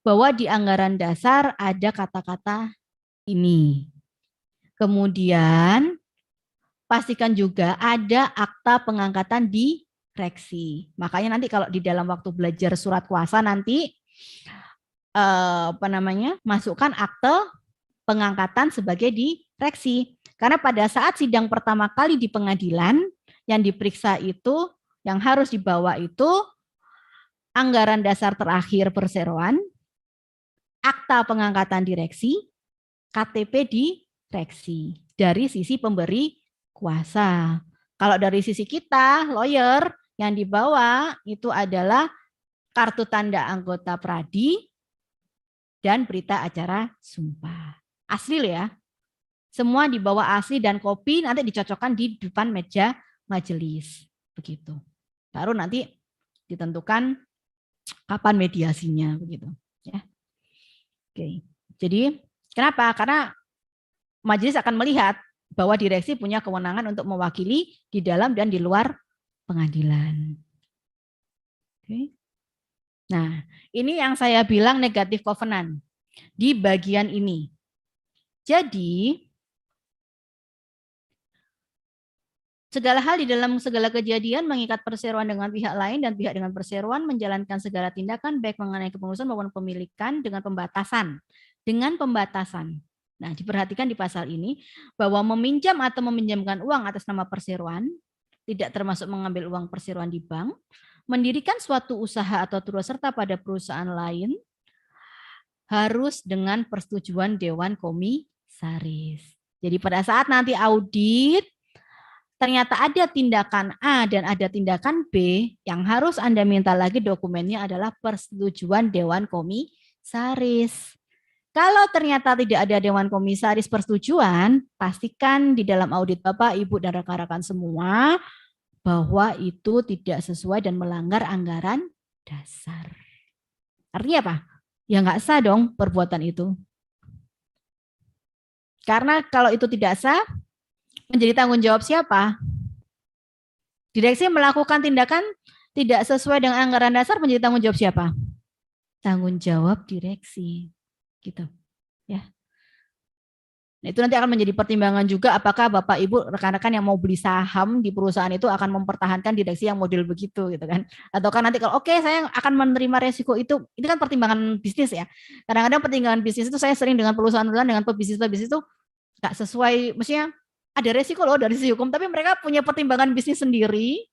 S2: bahwa di anggaran dasar ada kata-kata ini. Kemudian pastikan juga ada akta pengangkatan direksi. Makanya nanti kalau di dalam waktu belajar surat kuasa nanti masukkan akte pengangkatan sebagai direksi. Karena pada saat sidang pertama kali di pengadilan yang diperiksa itu, yang harus dibawa itu anggaran dasar terakhir perseroan, akta pengangkatan direksi, KTP direksi dari sisi pemberi kuasa. Kalau dari sisi kita, lawyer, yang dibawa itu adalah kartu tanda anggota pradi dan berita acara sumpah. Asli ya. Semua dibawa asli dan kopi nanti dicocokkan di depan meja majelis. Begitu. Baru nanti ditentukan kapan mediasinya begitu, ya. Oke. Jadi, kenapa? Karena majelis akan melihat bahwa direksi punya kewenangan untuk mewakili di dalam dan di luar pengadilan. Oke. Nah, ini yang saya bilang negatif covenant di bagian ini. Jadi, segala hal di dalam segala kejadian mengikat perseroan dengan pihak lain dan pihak dengan perseroan menjalankan segala tindakan baik mengenai kepengurusan maupun pemilikan dengan pembatasan. Dengan pembatasan. Nah, diperhatikan di pasal ini bahwa meminjam atau meminjamkan uang atas nama perseroan tidak termasuk mengambil uang perseroan di bank, mendirikan suatu usaha atau turut serta pada perusahaan lain harus dengan persetujuan Dewan Komisaris. Jadi pada saat nanti audit ternyata ada tindakan A dan ada tindakan B, yang harus Anda minta lagi dokumennya adalah persetujuan Dewan Komisaris. Kalau ternyata tidak ada Dewan Komisaris persetujuan, pastikan di dalam audit Bapak, Ibu, dan rekan-rekan semua bahwa itu tidak sesuai dan melanggar anggaran dasar. Artinya apa? Ya nggak sah dong perbuatan itu. Karena kalau itu tidak sah, menjadi tanggung jawab siapa? Direksi melakukan tindakan tidak sesuai dengan anggaran dasar, menjadi tanggung jawab siapa? Tanggung jawab direksi. Gitu. Ya. Nah, itu nanti akan menjadi pertimbangan juga apakah Bapak Ibu rekan-rekan yang mau beli saham di perusahaan itu akan mempertahankan direksi yang model begitu gitu kan. Atau kan nanti kalau oke, saya akan menerima resiko itu kan pertimbangan bisnis ya. Kadang-kadang pertimbangan bisnis itu saya sering dengan perusahaan-perusahaan dengan pebisnis-pebisnis itu enggak sesuai, maksudnya ada resiko loh dari sisi hukum, tapi mereka punya pertimbangan bisnis sendiri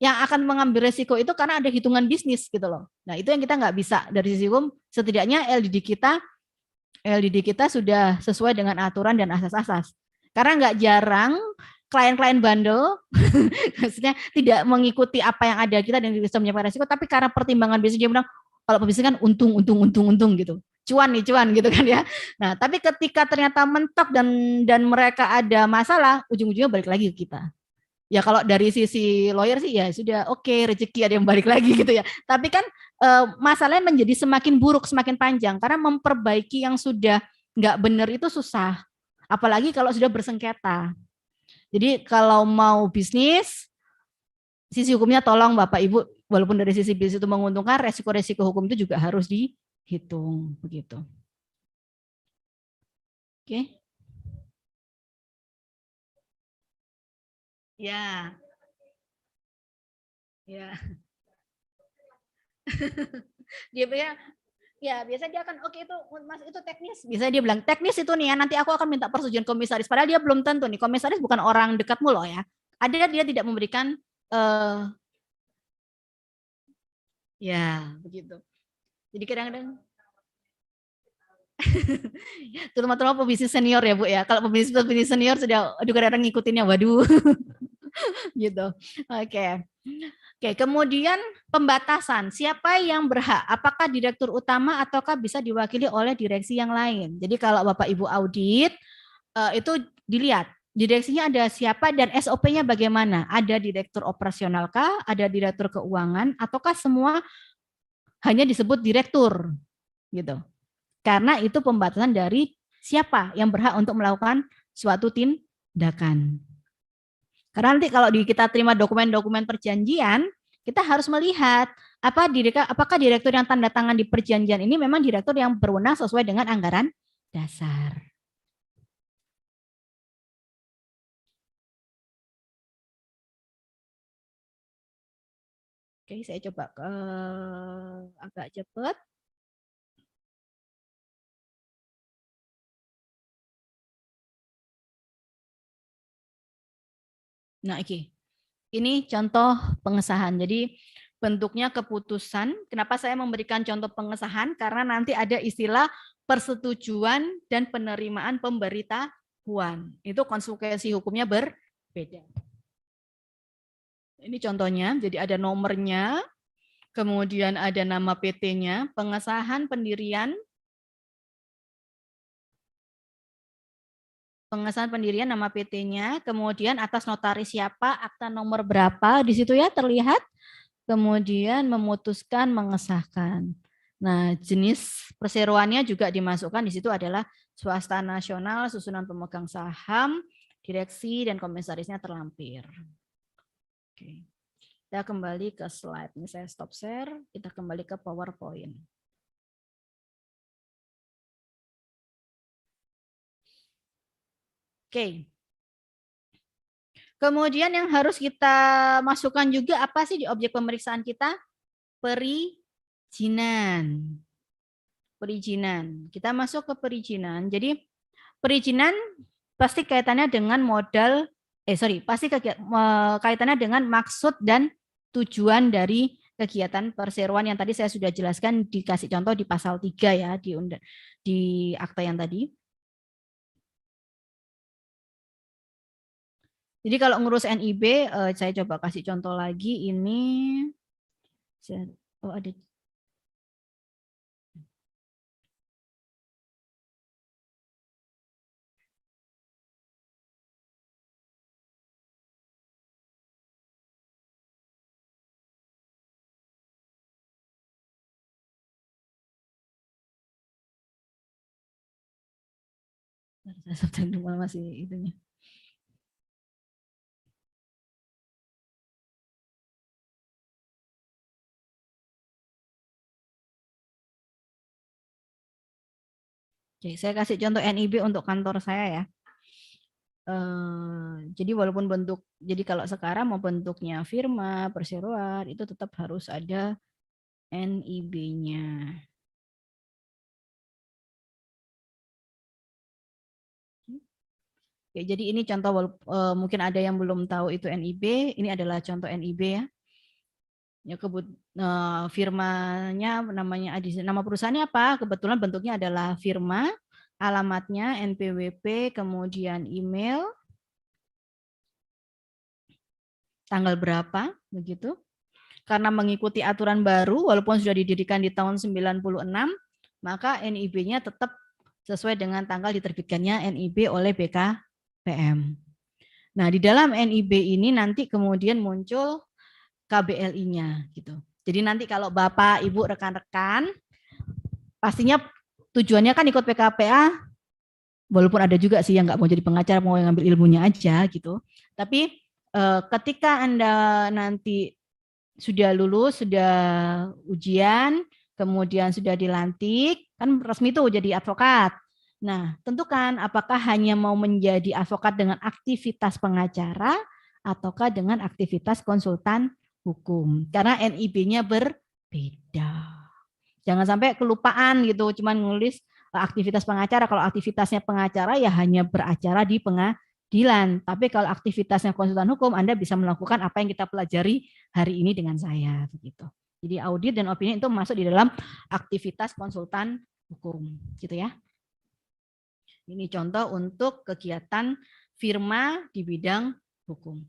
S2: yang akan mengambil resiko itu karena ada hitungan bisnis gitu loh. Nah, itu yang kita nggak bisa dari sisi hukum, setidaknya LDD kita sudah sesuai dengan aturan dan asas-asas. Karena nggak jarang klien-klien bandel, maksudnya tidak mengikuti apa yang ada kita dan bisa menyiapkan resiko, tapi karena pertimbangan bisnis dia bilang, kalau pebisnis kan untung gitu. Cuan gitu kan ya. Nah, tapi ketika ternyata mentok dan mereka ada masalah, ujung-ujungnya balik lagi ke kita. Ya kalau dari sisi lawyer sih ya sudah oke, rezeki ada yang balik lagi gitu ya. Tapi kan masalahnya menjadi semakin buruk, semakin panjang karena memperbaiki yang sudah nggak benar itu susah. Apalagi kalau sudah bersengketa. Jadi kalau mau bisnis, sisi hukumnya tolong Bapak Ibu, walaupun dari sisi bisnis itu menguntungkan, resiko-resiko hukum itu juga harus dihitung begitu. Oke. Ya. Ya. Dia biasanya dia akan oke, itu Mas itu teknis. Biasanya dia bilang teknis itu nih ya, nanti aku akan minta persetujuan komisaris. Padahal dia belum tentu nih, komisaris bukan orang dekatmu loh ya. Ada dia tidak memberikan ya begitu. Jadi kadang-kadang terutama pebisnis senior ya Bu ya. Kalau pebisnis senior sudah aduh kadang-kadang ngikutinnya waduh. Gitu. Oke. Oke, kemudian pembatasan. Siapa yang berhak? Apakah direktur utama ataukah bisa diwakili oleh direksi yang lain? Jadi kalau Bapak Ibu audit, itu dilihat direksinya ada siapa dan SOP-nya bagaimana. Ada direktur operasionalkah, ada direktur keuangan, ataukah semua hanya disebut direktur gitu. Karena itu pembatasan dari siapa yang berhak untuk melakukan suatu tindakan. Karena nanti kalau kita terima dokumen-dokumen perjanjian, kita harus melihat apakah direktur yang tanda tangan di perjanjian ini memang direktur yang berwenang sesuai dengan anggaran dasar. Oke, saya coba agak cepat. Nah, ini contoh pengesahan. Jadi bentuknya keputusan. Kenapa saya memberikan contoh pengesahan? Karena nanti ada istilah persetujuan dan penerimaan pemberitahuan. Itu konsekuensi hukumnya berbeda. Ini contohnya, jadi ada nomornya, kemudian ada nama PT-nya, pengesahan pendirian nama PT-nya, kemudian atas notaris siapa, akta nomor berapa, di situ ya terlihat, kemudian memutuskan mengesahkan. Nah, jenis perseroannya juga dimasukkan di situ adalah swasta nasional, susunan pemegang saham, direksi, dan komisarisnya terlampir. Oke. Kita kembali ke slide. Ini saya stop share, kita kembali ke PowerPoint. Oke. Kemudian yang harus kita masukkan juga apa sih di objek pemeriksaan kita? Perizinan. Perizinan. Kita masuk ke perizinan. Jadi perizinan pasti kaitannya dengan modal, pasti kaitannya dengan maksud dan tujuan dari kegiatan perseroan yang tadi saya sudah jelaskan, dikasih contoh di pasal 3 ya, di akta yang tadi. Jadi kalau ngurus NIB, saya coba kasih contoh lagi ini. Oh, ada. Saya masih itunya. Oke, saya kasih contoh NIB untuk kantor saya ya. Jadi walaupun jadi kalau sekarang mau bentuknya firma, perseroan, itu tetap harus ada NIB-nya. Oke, jadi ini contoh, mungkin ada yang belum tahu itu NIB, ini adalah contoh NIB ya. Ya firmanya namanya nama perusahaannya apa? Kebetulan bentuknya adalah firma, alamatnya NPWP, kemudian email, tanggal berapa, begitu. Karena mengikuti aturan baru, walaupun sudah didirikan di tahun 96, maka NIB-nya tetap sesuai dengan tanggal diterbitkannya NIB oleh BKPM. Nah, di dalam NIB ini nanti kemudian muncul KBLI-nya gitu. Jadi nanti kalau Bapak, Ibu, rekan-rekan, pastinya tujuannya kan ikut PKPA, walaupun ada juga sih yang nggak mau jadi pengacara, mau ngambil ilmunya aja gitu. Tapi ketika Anda nanti sudah lulus, sudah ujian, kemudian sudah dilantik, kan resmi tuh jadi advokat. Nah, tentukan apakah hanya mau menjadi advokat dengan aktivitas pengacara ataukah dengan aktivitas konsultan hukum. Karena NIB-nya berbeda. Jangan sampai kelupaan gitu, cuman nulis aktivitas pengacara. Kalau aktivitasnya pengacara ya hanya beracara di pengadilan. Tapi kalau aktivitasnya konsultan hukum, Anda bisa melakukan apa yang kita pelajari hari ini dengan saya begitu. Jadi audit dan opini itu masuk di dalam aktivitas konsultan hukum, gitu ya. Ini contoh untuk kegiatan firma di bidang hukum.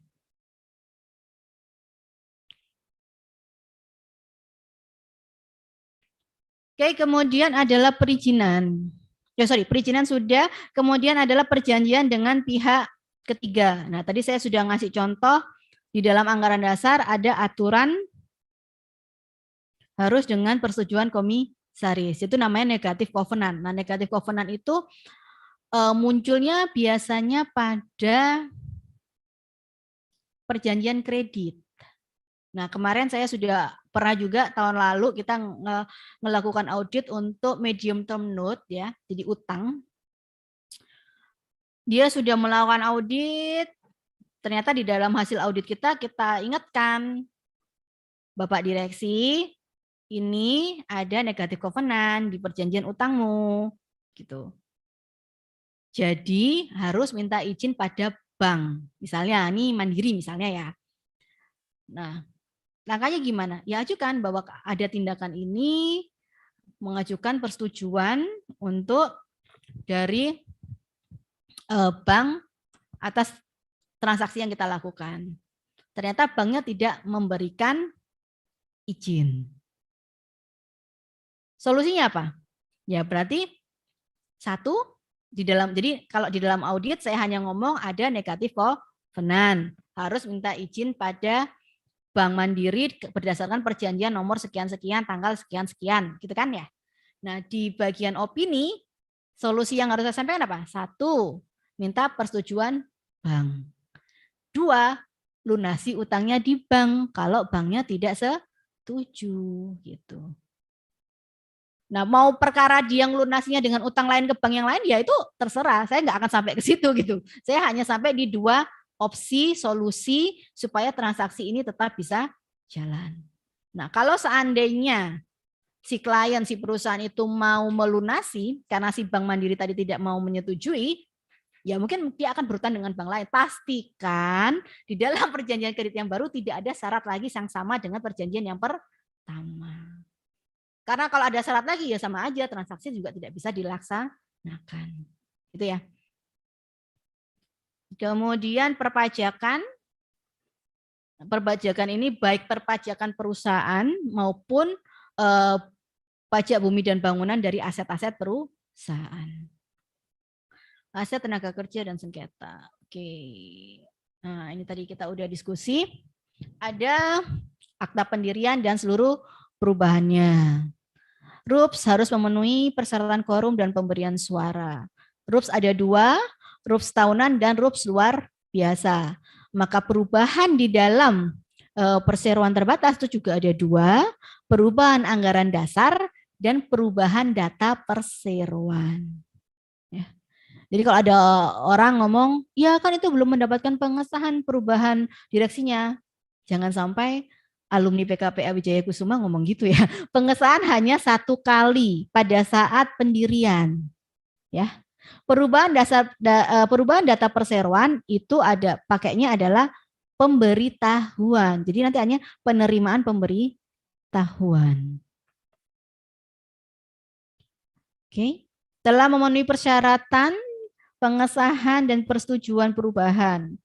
S2: Oke, kemudian adalah perizinan. Perizinan sudah, kemudian adalah perjanjian dengan pihak ketiga. Nah, tadi saya sudah ngasih contoh di dalam anggaran dasar ada aturan harus dengan persetujuan komisaris. Itu namanya negatif covenant. Nah, negatif covenant itu munculnya biasanya pada perjanjian kredit. Nah, kemarin saya sudah pernah juga tahun lalu kita melakukan audit untuk medium term note ya, jadi utang. Dia sudah melakukan audit, ternyata di dalam hasil audit kita ingatkan Bapak Direksi, ini ada negatif covenant di perjanjian utangmu gitu. Jadi harus minta izin pada bank. Misalnya ini Mandiri misalnya ya. Nah, langkahnya gimana? Ya ajukan bahwa ada tindakan ini, mengajukan persetujuan untuk dari bank atas transaksi yang kita lakukan. Ternyata banknya tidak memberikan izin. Solusinya apa? Ya berarti satu jadi kalau di dalam audit saya hanya ngomong ada negatif covenant, harus minta izin pada Bank Mandiri berdasarkan perjanjian nomor sekian-sekian, tanggal sekian-sekian, gitu kan ya. Nah, di bagian opini, solusi yang harus saya sampaikan apa? Satu, minta persetujuan bank. Dua, lunasi utangnya di bank kalau banknya tidak setuju, gitu. Nah, mau perkara dia ngelunasinya dengan utang lain ke bank yang lain, ya itu terserah. Saya nggak akan sampai ke situ gitu. Saya hanya sampai di dua opsi solusi supaya transaksi ini tetap bisa jalan. Nah, kalau seandainya si klien, si perusahaan itu mau melunasi karena si Bank Mandiri tadi tidak mau menyetujui, ya mungkin dia akan berhutang dengan bank lain. Pastikan di dalam perjanjian kredit yang baru tidak ada syarat lagi yang sama dengan perjanjian yang pertama. Karena kalau ada syarat lagi ya sama aja, transaksi juga tidak bisa dilaksanakan. Itu ya. Kemudian perpajakan ini baik perpajakan perusahaan maupun pajak bumi dan bangunan dari aset-aset perusahaan. Aset tenaga kerja dan sengketa. Oke. Nah, ini tadi kita udah diskusi. Ada akta pendirian dan seluruh perubahannya. RUPS harus memenuhi persyaratan quorum dan pemberian suara. RUPS ada dua, RUPS tahunan dan RUPS luar biasa. Maka perubahan di dalam perseroan terbatas itu juga ada dua, perubahan anggaran dasar dan perubahan data perseroan. Ya. Jadi kalau ada orang ngomong, ya kan itu belum mendapatkan pengesahan perubahan direksinya. Jangan sampai alumni PKPA Wijaya Kusuma ngomong gitu ya. Pengesahan hanya satu kali pada saat pendirian. Ya. Perubahan data perseroan itu ada pakainya adalah pemberitahuan. Jadi nanti hanya penerimaan pemberitahuan. Oke. Telah memenuhi persyaratan pengesahan dan persetujuan perubahan.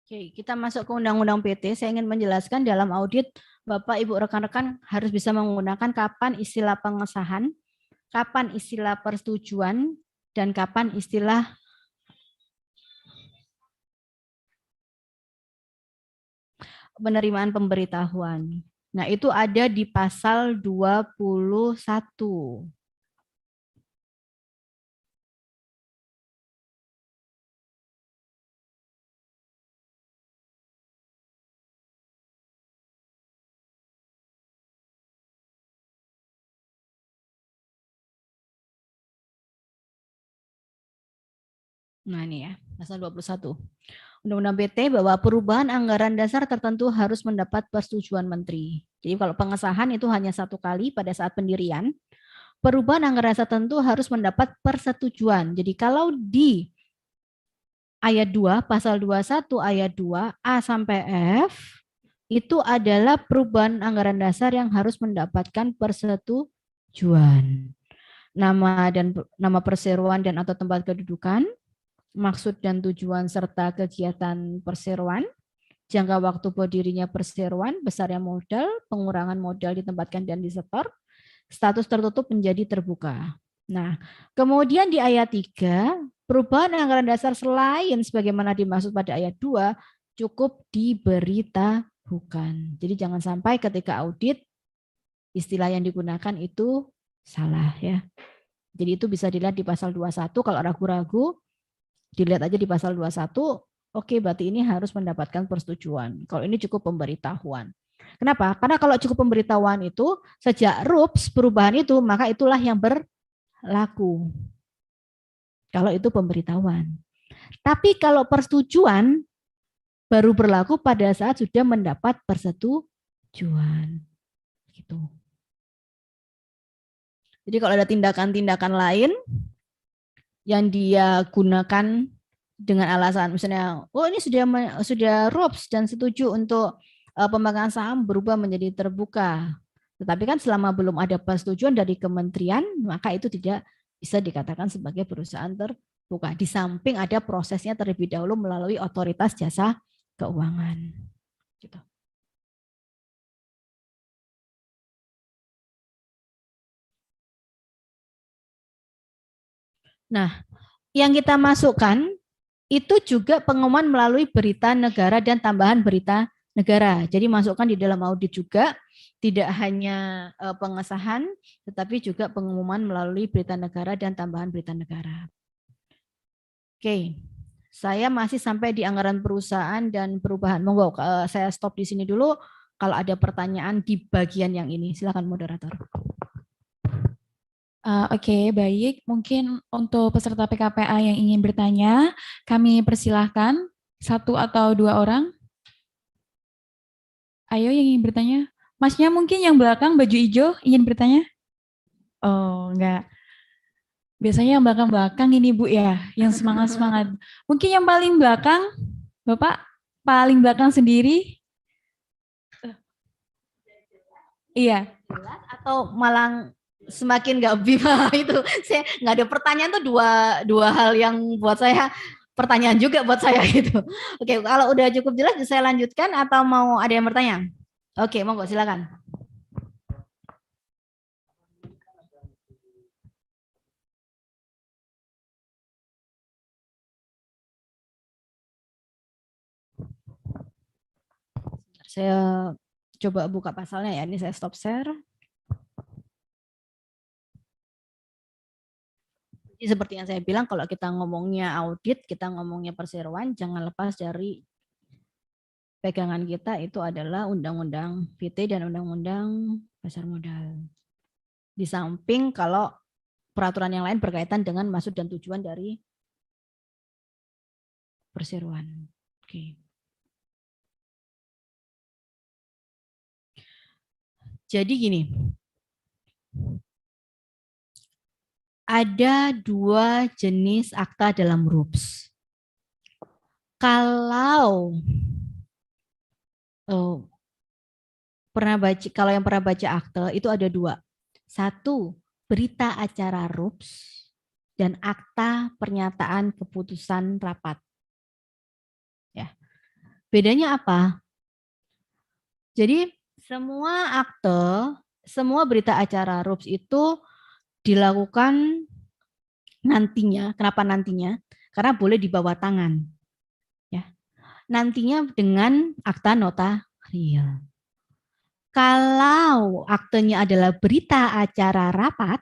S2: Oke, kita masuk ke Undang-Undang PT. Saya ingin menjelaskan dalam audit, Bapak, Ibu, rekan-rekan harus bisa menggunakan kapan istilah pengesahan, kapan istilah persetujuan, dan kapan istilah penerimaan pemberitahuan. Nah, itu ada di pasal 21. Nah ini ya, pasal 21. Undang-Undang PT bahwa perubahan anggaran dasar tertentu harus mendapat persetujuan menteri. Jadi kalau pengesahan itu hanya 1 kali pada saat pendirian, perubahan anggaran dasar tertentu harus mendapat persetujuan. Jadi kalau di ayat 2, pasal 21 ayat 2, A sampai F, itu adalah perubahan anggaran dasar yang harus mendapatkan persetujuan. Nama perseroan dan atau tempat kedudukan, maksud dan tujuan serta kegiatan perseroan, jangka waktu berdirinya perseroan, besarnya modal, pengurangan modal ditempatkan dan disetor, status tertutup menjadi terbuka. Nah, kemudian di ayat 3, perubahan anggaran dasar selain sebagaimana dimaksud pada ayat 2, cukup diberitahukan. Jadi jangan sampai ketika audit, istilah yang digunakan itu salah ya. Jadi itu bisa dilihat di pasal 21, kalau ragu-ragu, dilihat aja di pasal 21, oke berarti ini harus mendapatkan persetujuan. Kalau ini cukup pemberitahuan. Kenapa? Karena kalau cukup pemberitahuan itu, sejak RUPS perubahan itu, maka itulah yang berlaku. Kalau itu pemberitahuan. Tapi kalau persetujuan, baru berlaku pada saat sudah mendapat persetujuan. Gitu. Jadi kalau ada tindakan-tindakan lain yang dia gunakan dengan alasan misalnya, oh ini sudah RUPS dan setuju untuk pemegang saham berubah menjadi terbuka. Tetapi kan selama belum ada persetujuan dari kementerian, maka itu tidak bisa dikatakan sebagai perusahaan terbuka. Di samping ada prosesnya terlebih dahulu melalui otoritas jasa keuangan. Gitu. Nah, yang kita masukkan itu juga pengumuman melalui berita negara dan tambahan berita negara. Jadi masukkan di dalam audit juga, tidak hanya pengesahan, tetapi juga pengumuman melalui berita negara dan tambahan berita negara. Oke, saya masih sampai di anggaran perusahaan dan perubahan. Monggo, saya stop di sini dulu. Kalau ada pertanyaan di bagian yang ini, silakan moderator.
S1: Oke, baik. Mungkin untuk peserta PKPA yang ingin bertanya, kami persilahkan 1 atau 2 orang. Ayo yang ingin bertanya. Masnya mungkin yang belakang baju hijau ingin bertanya? Oh, enggak. Biasanya yang belakang-belakang ini Bu ya, yang semangat-semangat. Mungkin yang paling belakang, Bapak, paling belakang sendiri? Iya.
S2: Atau malah semakin nggak bima itu. Saya nggak ada pertanyaan tuh dua hal yang buat saya pertanyaan juga buat saya gitu. Oke, kalau udah cukup jelas saya lanjutkan atau mau ada yang bertanya? Oke, monggo silakan. Saya coba buka pasalnya ya. Ini saya stop share. Jadi seperti yang saya bilang, kalau kita ngomongnya audit, kita ngomongnya perseroan, jangan lepas dari pegangan kita itu adalah Undang-Undang PT dan Undang-Undang Pasar Modal. Di samping kalau peraturan yang lain berkaitan dengan maksud dan tujuan dari perseroan. Oke. Jadi gini, ada 2 jenis akta dalam RUPS. Kalau kalau yang pernah baca akte itu ada 2. 1, berita acara RUPS dan akta pernyataan keputusan rapat. Ya. Bedanya apa? Jadi semua akte, semua berita acara RUPS itu dilakukan nantinya. Kenapa nantinya? Karena boleh dibawa tangan. Ya. Nantinya dengan akta notarial. Kalau aktenya adalah berita acara rapat,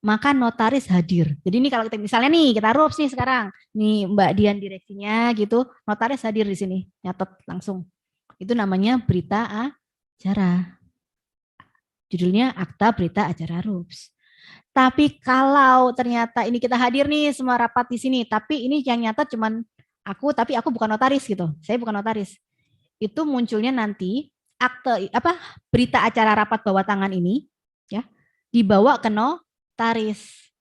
S2: maka notaris hadir. Jadi ini kalau kita misalnya nih kita RUPS nih sekarang, nih Mbak Dian direksinya gitu, notaris hadir di sini, nyatet langsung. Itu namanya berita acara. Judulnya akta berita acara RUPS.
S3: Tapi kalau ternyata ini kita hadir nih semua rapat di sini, tapi ini yang nyata cuman aku, tapi aku bukan notaris gitu. Saya bukan notaris. Itu munculnya nanti akte berita acara rapat bawah tangan ini ya dibawa ke notaris,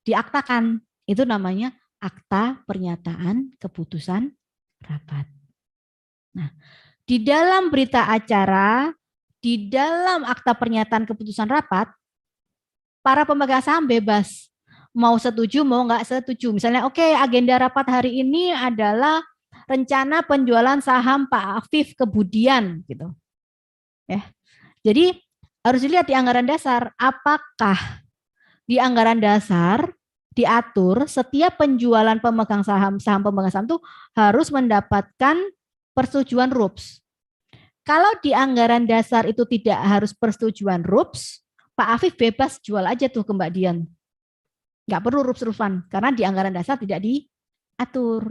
S3: diaktakan. Itu namanya akta pernyataan keputusan rapat. Nah, di dalam berita acara, di dalam akta pernyataan keputusan rapat, para pemegang saham bebas mau setuju mau nggak setuju. Misalnya, oke, agenda rapat hari ini adalah rencana penjualan saham Pak Afif ke Budian gitu. Ya. Jadi harus dilihat di anggaran dasar, apakah di anggaran dasar diatur setiap penjualan pemegang saham pemegang saham itu harus mendapatkan persetujuan RUPS. Kalau di anggaran dasar itu tidak harus persetujuan RUPS, Pak Afif bebas jual aja tuh ke Mbak Dian. Nggak perlu RUPS-RUPSan, karena di anggaran dasar tidak diatur.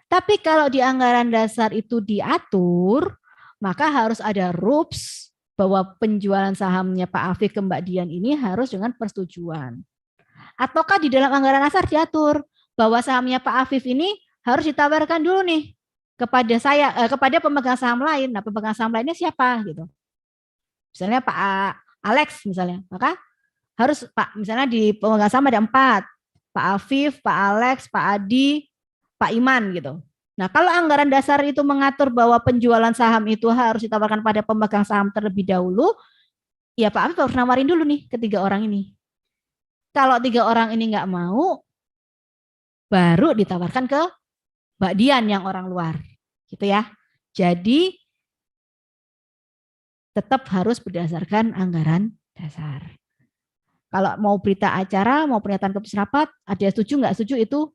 S3: Tapi kalau di anggaran dasar itu diatur, maka harus ada RUPS bahwa penjualan sahamnya Pak Afif ke Mbak Dian ini harus dengan persetujuan. Ataukah di dalam anggaran dasar diatur bahwa sahamnya Pak Afif ini harus ditawarkan dulu nih kepada saya, kepada pemegang saham lain. Nah, pemegang saham lainnya siapa gitu? Misalnya Pak Alex misalnya, maka harus Pak, misalnya di pemegang saham ada 4, Pak Afif, Pak Alex, Pak Adi, Pak Iman gitu. Nah, kalau anggaran dasar itu mengatur bahwa penjualan saham itu harus ditawarkan pada pemegang saham terlebih dahulu, ya Pak Afif harus nawarin dulu nih ke 3 orang ini. Kalau 3 orang ini nggak mau, baru ditawarkan ke Mbak Dian yang orang luar, gitu ya. Jadi tetap harus berdasarkan anggaran dasar. Kalau mau berita acara, mau pernyataan keputusan rapat, ada setuju nggak setuju itu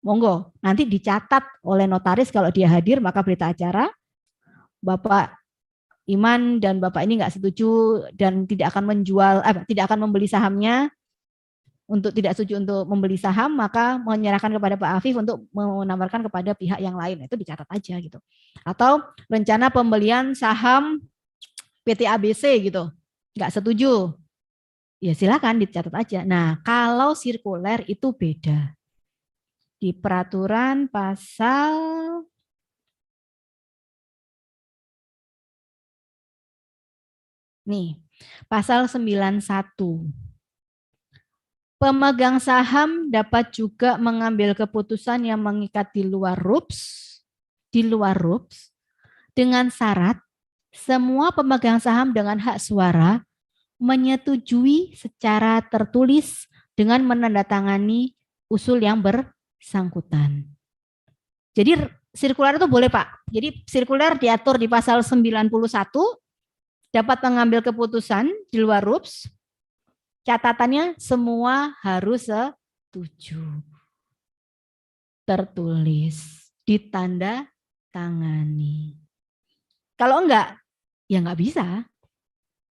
S3: monggo. Nanti dicatat oleh notaris kalau dia hadir, maka berita acara Bapak Iman dan Bapak ini nggak setuju dan tidak akan menjual, tidak akan membeli sahamnya. Untuk tidak setuju untuk membeli saham, maka menyerahkan kepada Pak Afif untuk menawarkan kepada pihak yang lain. Itu dicatat aja gitu. Atau rencana pembelian saham PT ABC gitu. Nggak setuju. Ya silakan dicatat aja. Nah, kalau sirkuler itu beda. Di peraturan pasal nih, pasal 91. Pemegang saham dapat juga mengambil keputusan yang mengikat di luar RUPS, dengan syarat semua pemegang saham dengan hak suara menyetujui secara tertulis dengan menandatangani usul yang bersangkutan. Jadi sirkular itu boleh Pak. Jadi sirkular diatur di pasal 91 dapat mengambil keputusan di luar RUPS. Catatannya semua harus setuju. Tertulis, ditanda tangani. Kalau enggak, ya enggak bisa.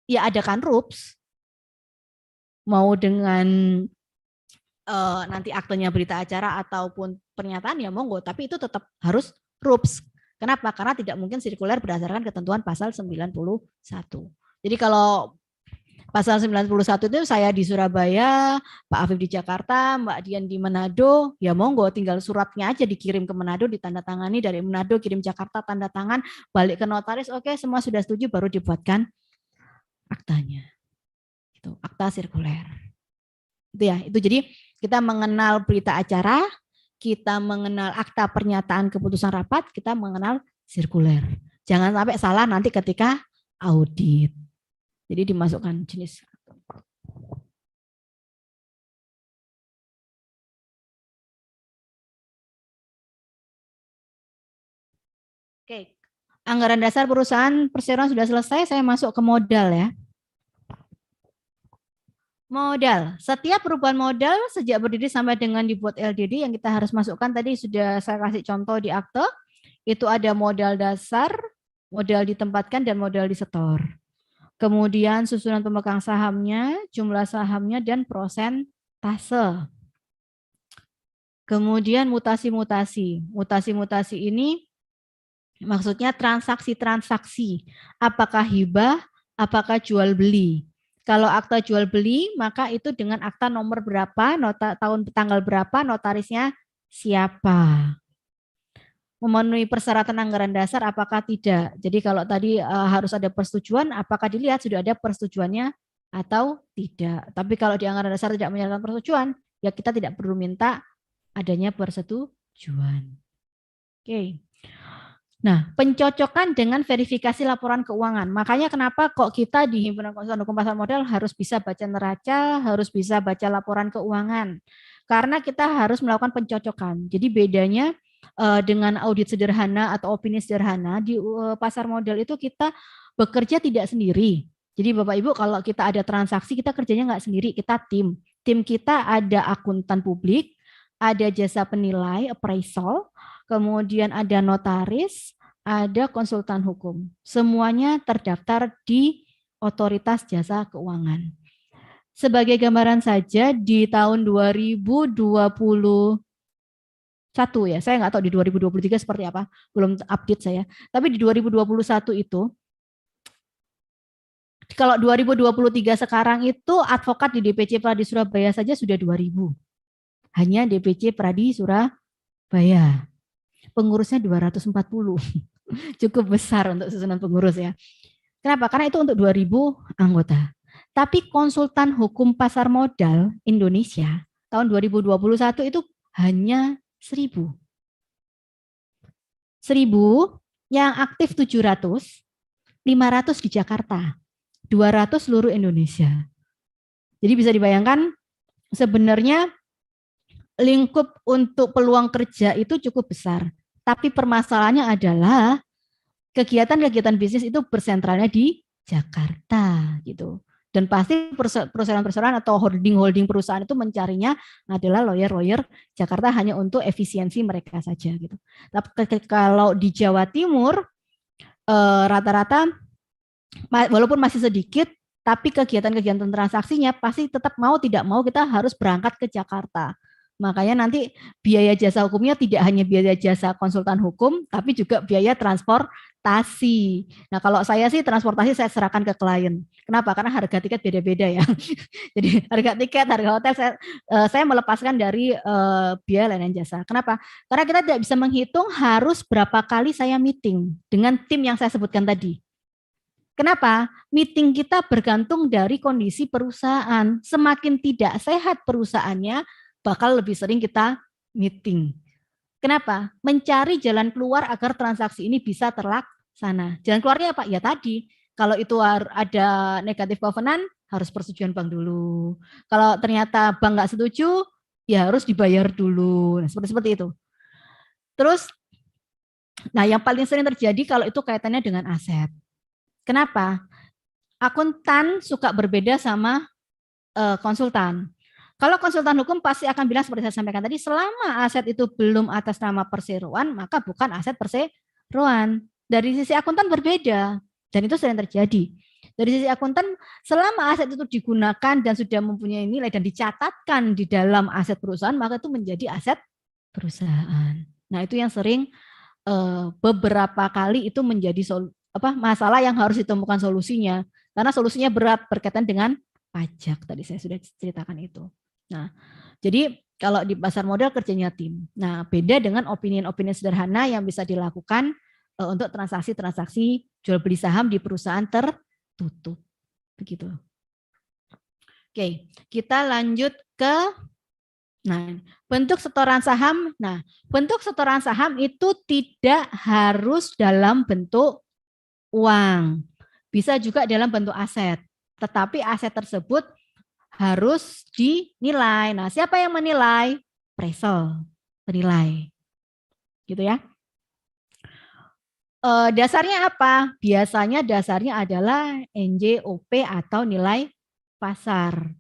S3: Ya adakan RUPS. Mau dengan nanti aktenya berita acara ataupun pernyataan ya monggo, tapi itu tetap harus RUPS. Kenapa? Karena tidak mungkin sirkuler berdasarkan ketentuan pasal 91. Jadi kalau pasal 91 itu saya di Surabaya, Pak Afif di Jakarta, Mbak Dian di Manado, ya monggo tinggal suratnya aja dikirim ke Manado, ditandatangani dari Manado, kirim Jakarta, tanda tangan, balik ke notaris, oke semua sudah setuju, baru dibuatkan aktanya. Itu akta sirkuler. Itu ya, itu jadi kita mengenal berita acara, kita mengenal akta pernyataan keputusan rapat, kita mengenal sirkuler. Jangan sampai salah nanti ketika audit. Jadi dimasukkan jenis. Oke, anggaran dasar perusahaan perseroan sudah selesai, saya masuk ke modal ya. Modal, setiap perubahan modal sejak berdiri sampai dengan dibuat LDD yang kita harus masukkan tadi sudah saya kasih contoh di akte, itu ada modal dasar, modal ditempatkan, dan modal disetor. Kemudian susunan pemegang sahamnya, jumlah sahamnya, dan prosentase. Kemudian mutasi-mutasi. Mutasi-mutasi ini maksudnya transaksi-transaksi. Apakah hibah, apakah jual beli. Kalau akta jual beli, maka itu dengan akta nomor berapa, nota tahun tanggal berapa, notarisnya siapa. Memenuhi persyaratan anggaran dasar apakah tidak. Jadi kalau tadi harus ada persetujuan, apakah dilihat sudah ada persetujuannya atau tidak. Tapi kalau di anggaran dasar tidak menyatakan persetujuan, ya kita tidak perlu minta adanya persetujuan. Oke. Nah, pencocokan dengan verifikasi laporan keuangan. Makanya kenapa kok kita di Himpunan Konsultan Hukum Pasar Modal harus bisa baca neraca, harus bisa baca laporan keuangan. Karena kita harus melakukan pencocokan. Jadi bedanya dengan audit sederhana atau opini sederhana, di pasar modal itu kita bekerja tidak sendiri. Jadi Bapak Ibu kalau kita ada transaksi, kita kerjanya nggak sendiri, kita tim. Tim kita ada akuntan publik, ada jasa penilai, appraisal, kemudian ada notaris, ada konsultan hukum. Semuanya terdaftar di Otoritas Jasa Keuangan. Sebagai gambaran saja di tahun 2021 ya, saya nggak tahu di 2023 seperti apa, belum update saya. Tapi di 2021 itu, kalau 2023 sekarang itu advokat di DPC Pradi Surabaya saja sudah 2000. Hanya DPC Pradi Surabaya. Pengurusnya 240. Cukup besar untuk susunan pengurus ya. Kenapa? Karena itu untuk 2000 anggota. Tapi konsultan hukum pasar modal Indonesia tahun 2021 itu hanya 1000. 1000 yang aktif 700, 500 di Jakarta, 200 seluruh Indonesia. Jadi bisa dibayangkan sebenarnya lingkup untuk peluang kerja itu cukup besar. Tapi permasalahannya adalah kegiatan-kegiatan bisnis itu bersentralnya di Jakarta gitu. Dan pasti perusahaan-perusahaan atau holding perusahaan itu mencarinya adalah lawyer Jakarta hanya untuk efisiensi mereka saja gitu. Tapi kalau di Jawa Timur rata-rata walaupun masih sedikit, tapi kegiatan-kegiatan transaksinya pasti tetap mau tidak mau kita harus berangkat ke Jakarta. Makanya nanti biaya jasa hukumnya tidak hanya biaya jasa konsultan hukum, tapi juga biaya transportasi. Nah kalau saya sih transportasi saya serahkan ke klien. Kenapa? Karena harga tiket beda-beda ya. Jadi harga tiket, harga hotel saya melepaskan dari biaya layanan jasa. Kenapa? Karena kita tidak bisa menghitung harus berapa kali saya meeting dengan tim yang saya sebutkan tadi. Kenapa? Meeting kita bergantung dari kondisi perusahaan. Semakin tidak sehat perusahaannya, bakal lebih sering kita meeting. Kenapa? Mencari jalan keluar agar transaksi ini bisa terlaksana. Jalan keluarnya apa? Ya tadi, kalau itu ada negatif covenant, harus persetujuan bank dulu. Kalau ternyata bank nggak setuju, ya harus dibayar dulu. Nah, seperti itu. Terus, nah yang paling sering terjadi kalau itu kaitannya dengan aset. Kenapa? Akuntan suka berbeda sama konsultan. Kalau konsultan hukum pasti akan bilang seperti saya sampaikan tadi, selama aset itu belum atas nama perseroan, maka bukan aset perseroan. Dari sisi akuntan berbeda, dan itu sering terjadi. Dari sisi akuntan, selama aset itu digunakan dan sudah mempunyai nilai dan dicatatkan di dalam aset perusahaan, maka itu menjadi aset perusahaan. Nah itu yang sering beberapa kali itu menjadi masalah yang harus ditemukan solusinya. Karena solusinya berat berkaitan dengan pajak, tadi saya sudah ceritakan itu. Nah, jadi kalau di pasar modal kerjanya tim. Nah, beda dengan opini-opini sederhana yang bisa dilakukan untuk transaksi-transaksi jual beli saham di perusahaan tertutup. Begitu. Oke, kita lanjut ke bentuk setoran saham. Nah, bentuk setoran saham itu tidak harus dalam bentuk uang. Bisa juga dalam bentuk aset. Tetapi aset tersebut harus dinilai. Nah, siapa yang menilai? Appraisal, penilai. Gitu ya. Dasarnya apa? Biasanya dasarnya adalah NJOP atau nilai pasar.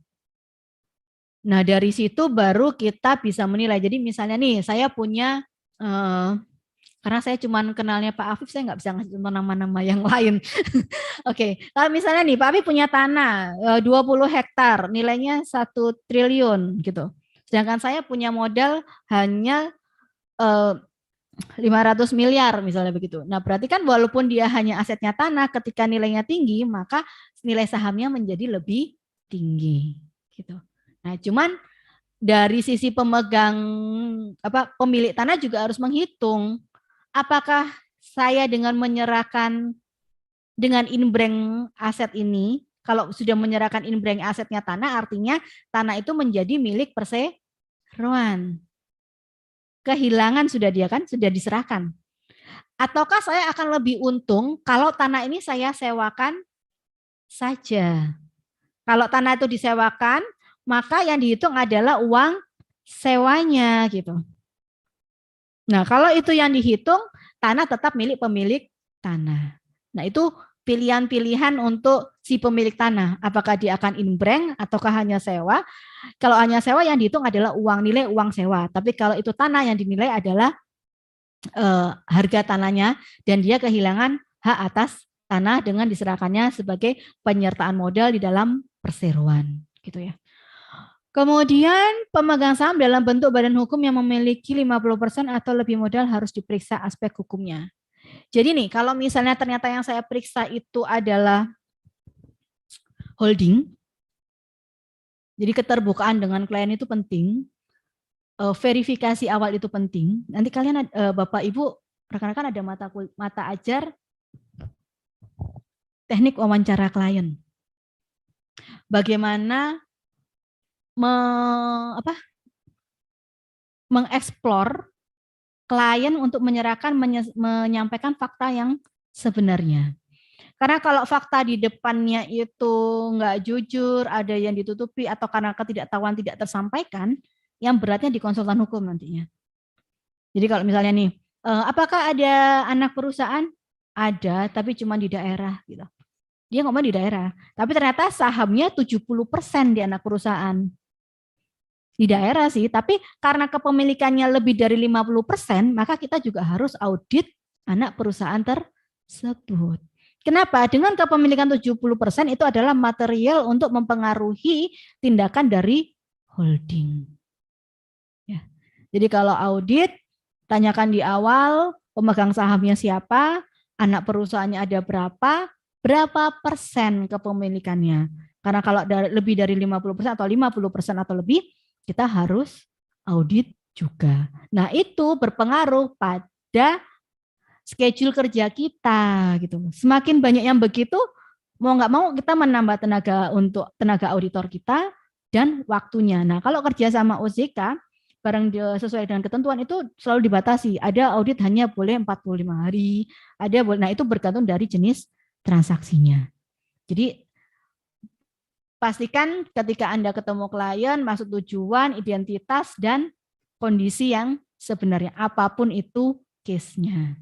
S3: Nah, dari situ baru kita bisa menilai. Jadi misalnya nih, saya punya karena saya cuma kenalnya Pak Afif, saya nggak bisa ngasih contoh nama-nama yang lain. Oke, kalau misalnya nih Pak Afif punya tanah 20 hektar, nilainya 1 triliun gitu. Sedangkan saya punya modal hanya 500 miliar misalnya begitu. Nah berarti kan walaupun dia hanya asetnya tanah, ketika nilainya tinggi, maka nilai sahamnya menjadi lebih tinggi gitu. Nah, cuman dari sisi pemegang pemilik tanah juga harus menghitung apakah saya dengan menyerahkan dengan inbreng aset ini, kalau sudah menyerahkan inbreng asetnya tanah, artinya tanah itu menjadi milik perseroan. Kehilangan sudah dia kan, sudah diserahkan. Ataukah saya akan lebih untung kalau tanah ini saya sewakan saja. Kalau tanah itu disewakan, maka yang dihitung adalah uang sewanya gitu. Nah, kalau itu yang dihitung, tanah tetap milik pemilik tanah. Nah, itu pilihan-pilihan untuk si pemilik tanah. Apakah dia akan inbreng ataukah hanya sewa? Kalau hanya sewa yang dihitung adalah uang nilai uang sewa. Tapi kalau itu tanah yang dinilai adalah harga tanahnya dan dia kehilangan hak atas tanah dengan diserahkannya sebagai penyertaan modal di dalam perseroan, gitu ya. Kemudian pemegang saham dalam bentuk badan hukum yang memiliki 50% atau lebih modal harus diperiksa aspek hukumnya. Jadi nih, kalau misalnya ternyata yang saya periksa itu adalah holding, jadi keterbukaan dengan klien itu penting, verifikasi awal itu penting. Nanti kalian, Bapak Ibu, rekan-rekan ada mata ajar teknik wawancara klien. Bagaimana mengeksplor klien untuk menyampaikan fakta yang sebenarnya. Karena kalau fakta di depannya itu nggak jujur, ada yang ditutupi atau karena ketidaktahuan tidak tersampaikan, yang beratnya di konsultan hukum nantinya. Jadi kalau misalnya nih, apakah ada anak perusahaan? Ada, tapi cuma di daerah gitu. Dia ngomong di daerah, tapi ternyata sahamnya 70% di anak perusahaan. Di daerah sih, tapi karena kepemilikannya lebih dari 50%, maka kita juga harus audit anak perusahaan tersebut. Kenapa? Dengan kepemilikan 70% itu adalah material untuk mempengaruhi tindakan dari holding. Ya. Jadi kalau audit, tanyakan di awal pemegang sahamnya siapa, anak perusahaannya ada berapa persen kepemilikannya. Karena kalau lebih dari 50% atau 50% atau lebih, kita harus audit juga. Nah, itu berpengaruh pada schedule kerja kita gitu. Semakin banyak yang begitu, mau nggak mau kita menambah tenaga untuk tenaga auditor kita dan waktunya. Nah, kalau kerja sama OJK bareng sesuai dengan ketentuan itu selalu dibatasi. Ada audit hanya boleh 45 hari, ada boleh. Nah, itu bergantung dari jenis transaksinya. Jadi pastikan ketika Anda ketemu klien, maksud tujuan, identitas, dan kondisi yang sebenarnya, apapun itu case-nya.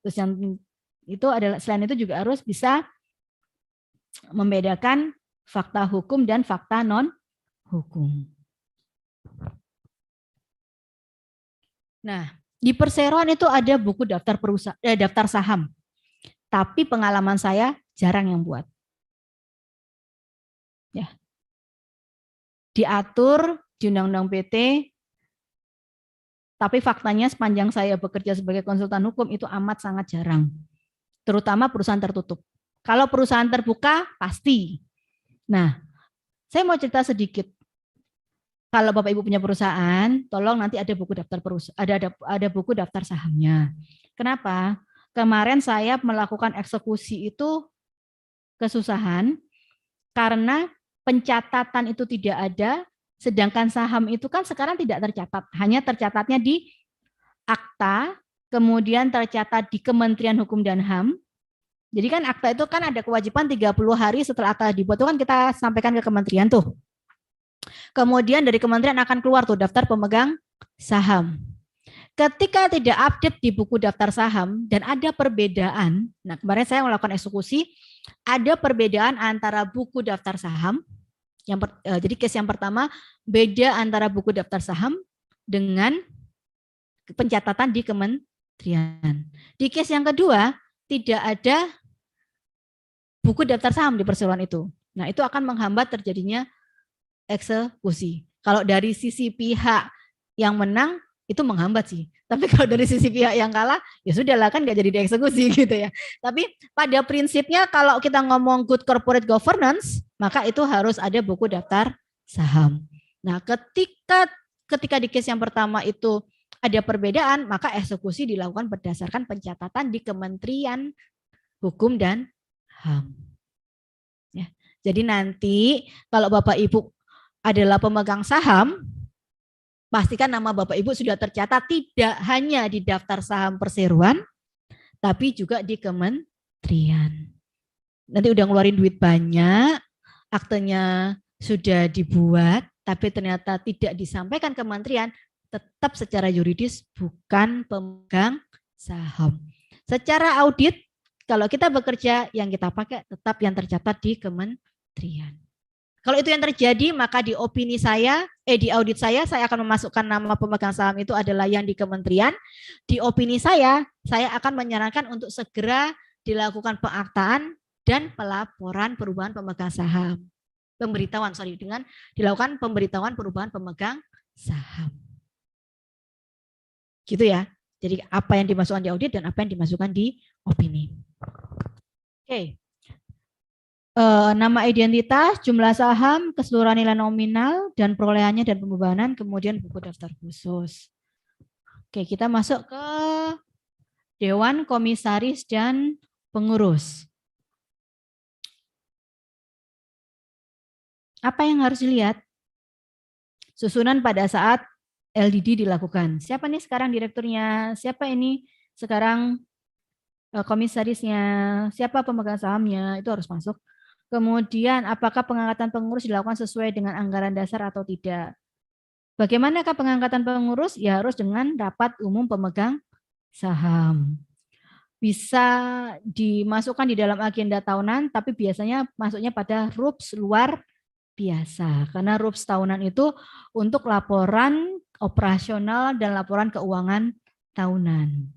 S3: Terus yang itu adalah, selain itu juga harus bisa membedakan fakta hukum dan fakta non-hukum. Nah, di perseroan itu ada buku daftar saham. Tapi pengalaman saya jarang yang buat. Ya. Diatur di Undang-Undang PT, tapi faktanya sepanjang saya bekerja sebagai konsultan hukum itu amat sangat jarang. Terutama perusahaan tertutup. Kalau perusahaan terbuka pasti. Nah, saya mau cerita sedikit. Kalau Bapak Ibu punya perusahaan, tolong nanti ada buku daftar ada buku daftar sahamnya. Kenapa? Kemarin saya melakukan eksekusi itu kesusahan karena pencatatan itu tidak ada, sedangkan saham itu kan sekarang tidak tercatat, hanya tercatatnya di akta, kemudian tercatat di Kementerian Hukum dan HAM. Jadi kan akta itu kan ada kewajiban 30 hari setelah akta dibuat itu kan kita sampaikan ke kementerian tuh. Kemudian dari kementerian akan keluar tuh daftar pemegang saham. Ketika tidak update di buku daftar saham dan ada perbedaan, nah kemarin saya melakukan eksekusi, ada perbedaan antara buku daftar saham, jadi case yang pertama beda antara buku daftar saham dengan pencatatan di kementerian. Di case yang kedua tidak ada buku daftar saham di perseroan itu. Nah itu akan menghambat terjadinya eksekusi. Kalau dari sisi pihak yang menang, itu menghambat sih. Tapi kalau dari sisi pihak yang kalah, ya sudahlah kan nggak jadi dieksekusi gitu ya. Tapi pada prinsipnya kalau kita ngomong good corporate governance, maka itu harus ada buku daftar saham. Nah, ketika di case yang pertama itu ada perbedaan, maka eksekusi dilakukan berdasarkan pencatatan di Kementerian Hukum dan HAM. Ya. Jadi nanti kalau Bapak Ibu adalah pemegang saham, pastikan nama Bapak Ibu sudah tercatat tidak hanya di daftar saham perseroan, tapi juga di kementerian. Nanti udah ngeluarin duit banyak, aktenya sudah dibuat, tapi ternyata tidak disampaikan kementerian, tetap secara yuridis bukan pemegang saham. Secara audit, kalau kita bekerja, yang kita pakai tetap yang tercatat di kementerian. Kalau itu yang terjadi, maka di opini saya, di audit saya akan memasukkan nama pemegang saham itu adalah yang di kementerian. Di opini saya akan menyarankan untuk segera dilakukan pengaktaan dan pelaporan perubahan pemegang saham. Dengan dilakukan pemberitahuan perubahan pemegang saham. Gitu ya. Jadi apa yang dimasukkan di audit dan apa yang dimasukkan di opini. Oke. Nama identitas, jumlah saham, keseluruhan nilai nominal, dan perolehannya dan pembebanan, kemudian buku daftar khusus. Oke, kita masuk ke Dewan Komisaris dan Pengurus. Apa yang harus dilihat? Susunan pada saat LDD dilakukan. Siapa nih sekarang direkturnya? Siapa ini sekarang komisarisnya? Siapa pemegang sahamnya? Itu harus masuk. Kemudian apakah pengangkatan pengurus dilakukan sesuai dengan anggaran dasar atau tidak? Bagaimanakah pengangkatan pengurus? Ya harus dengan rapat umum pemegang saham. Bisa dimasukkan di dalam agenda tahunan, tapi biasanya masuknya pada RUPS luar biasa. Karena RUPS tahunan itu untuk laporan operasional dan laporan keuangan tahunan.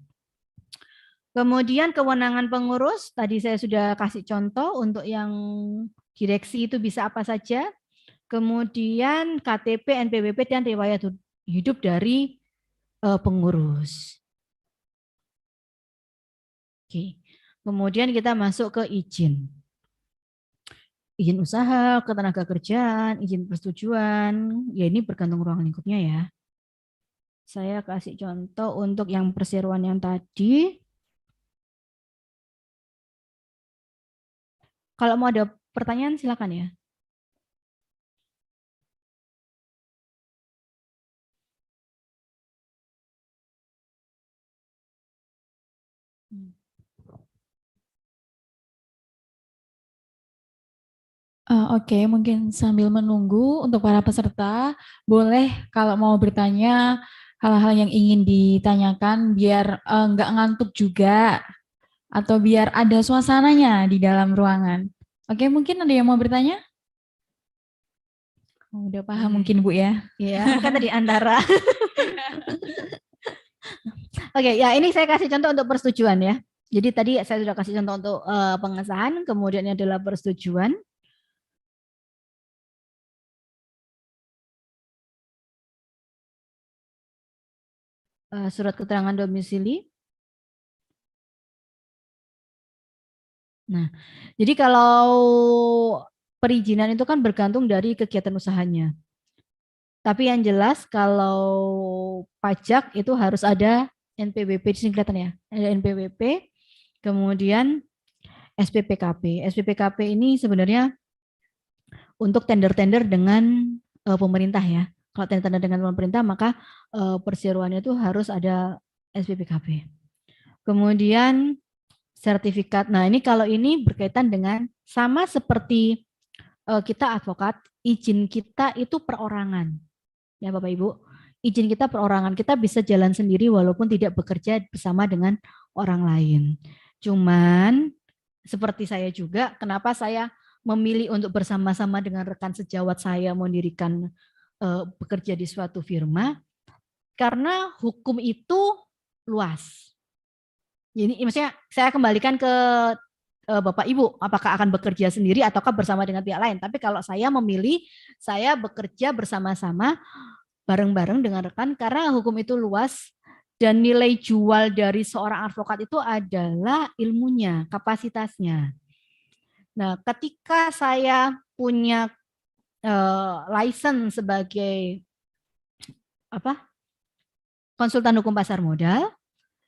S3: Kemudian kewenangan pengurus, tadi saya sudah kasih contoh untuk yang direksi itu bisa apa saja. Kemudian KTP, NPWP, dan riwayat hidup dari pengurus. Oke. Kemudian kita masuk ke izin. Izin usaha, ketenaga kerjaan, izin persetujuan, ya ini bergantung ruang lingkupnya ya. Saya kasih contoh untuk yang perseroan yang tadi. Kalau mau ada pertanyaan silakan ya.
S1: Oke, mungkin sambil menunggu untuk para peserta, boleh kalau mau bertanya hal-hal yang ingin ditanyakan biar nggak ngantuk juga, atau biar ada suasananya di dalam ruangan. Oke, mungkin ada yang mau bertanya? Udah paham mungkin Bu ya?
S3: Iya, kan tadi antara. Oke, ya ini saya kasih contoh untuk persetujuan ya. Jadi tadi saya sudah kasih contoh untuk pengesahan, kemudian ini adalah persetujuan. Surat keterangan domisili. Nah, jadi kalau perizinan itu kan bergantung dari kegiatan usahanya. Tapi yang jelas kalau pajak itu harus ada NPWP, di sini kelihatan ya, ada NPWP, kemudian SPPKP. SPPKP ini sebenarnya untuk tender-tender dengan pemerintah ya. Kalau tender dengan pemerintah maka perseroannya itu harus ada SPPKP. Kemudian sertifikat. Nah ini kalau ini berkaitan dengan sama seperti kita advokat, izin kita itu perorangan. Ya Bapak Ibu, izin kita perorangan. Kita bisa jalan sendiri walaupun tidak bekerja bersama dengan orang lain. Cuman seperti saya juga, kenapa saya memilih untuk bersama-sama dengan rekan sejawat saya mendirikan bekerja di suatu firma, karena hukum itu luas. Jadi maksudnya saya kembalikan ke Bapak Ibu, apakah akan bekerja sendiri ataukah bersama dengan pihak lain. Tapi kalau saya memilih, saya bekerja bersama-sama bareng-bareng dengan rekan karena hukum itu luas dan nilai jual dari seorang advokat itu adalah ilmunya, kapasitasnya. Nah, ketika saya punya license sebagai konsultan hukum pasar modal,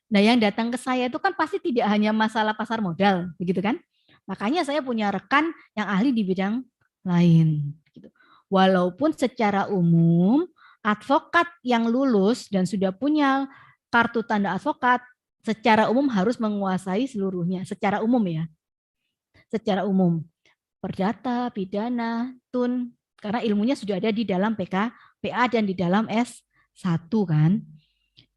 S3: nah yang datang ke saya itu kan pasti tidak hanya masalah pasar modal, begitu kan? Makanya saya punya rekan yang ahli di bidang lain. Gitu. Walaupun secara umum advokat yang lulus dan sudah punya kartu tanda advokat secara umum harus menguasai seluruhnya, secara umum ya. Secara umum. Perdata, pidana, tun, karena ilmunya sudah ada di dalam PA dan di dalam S1 kan.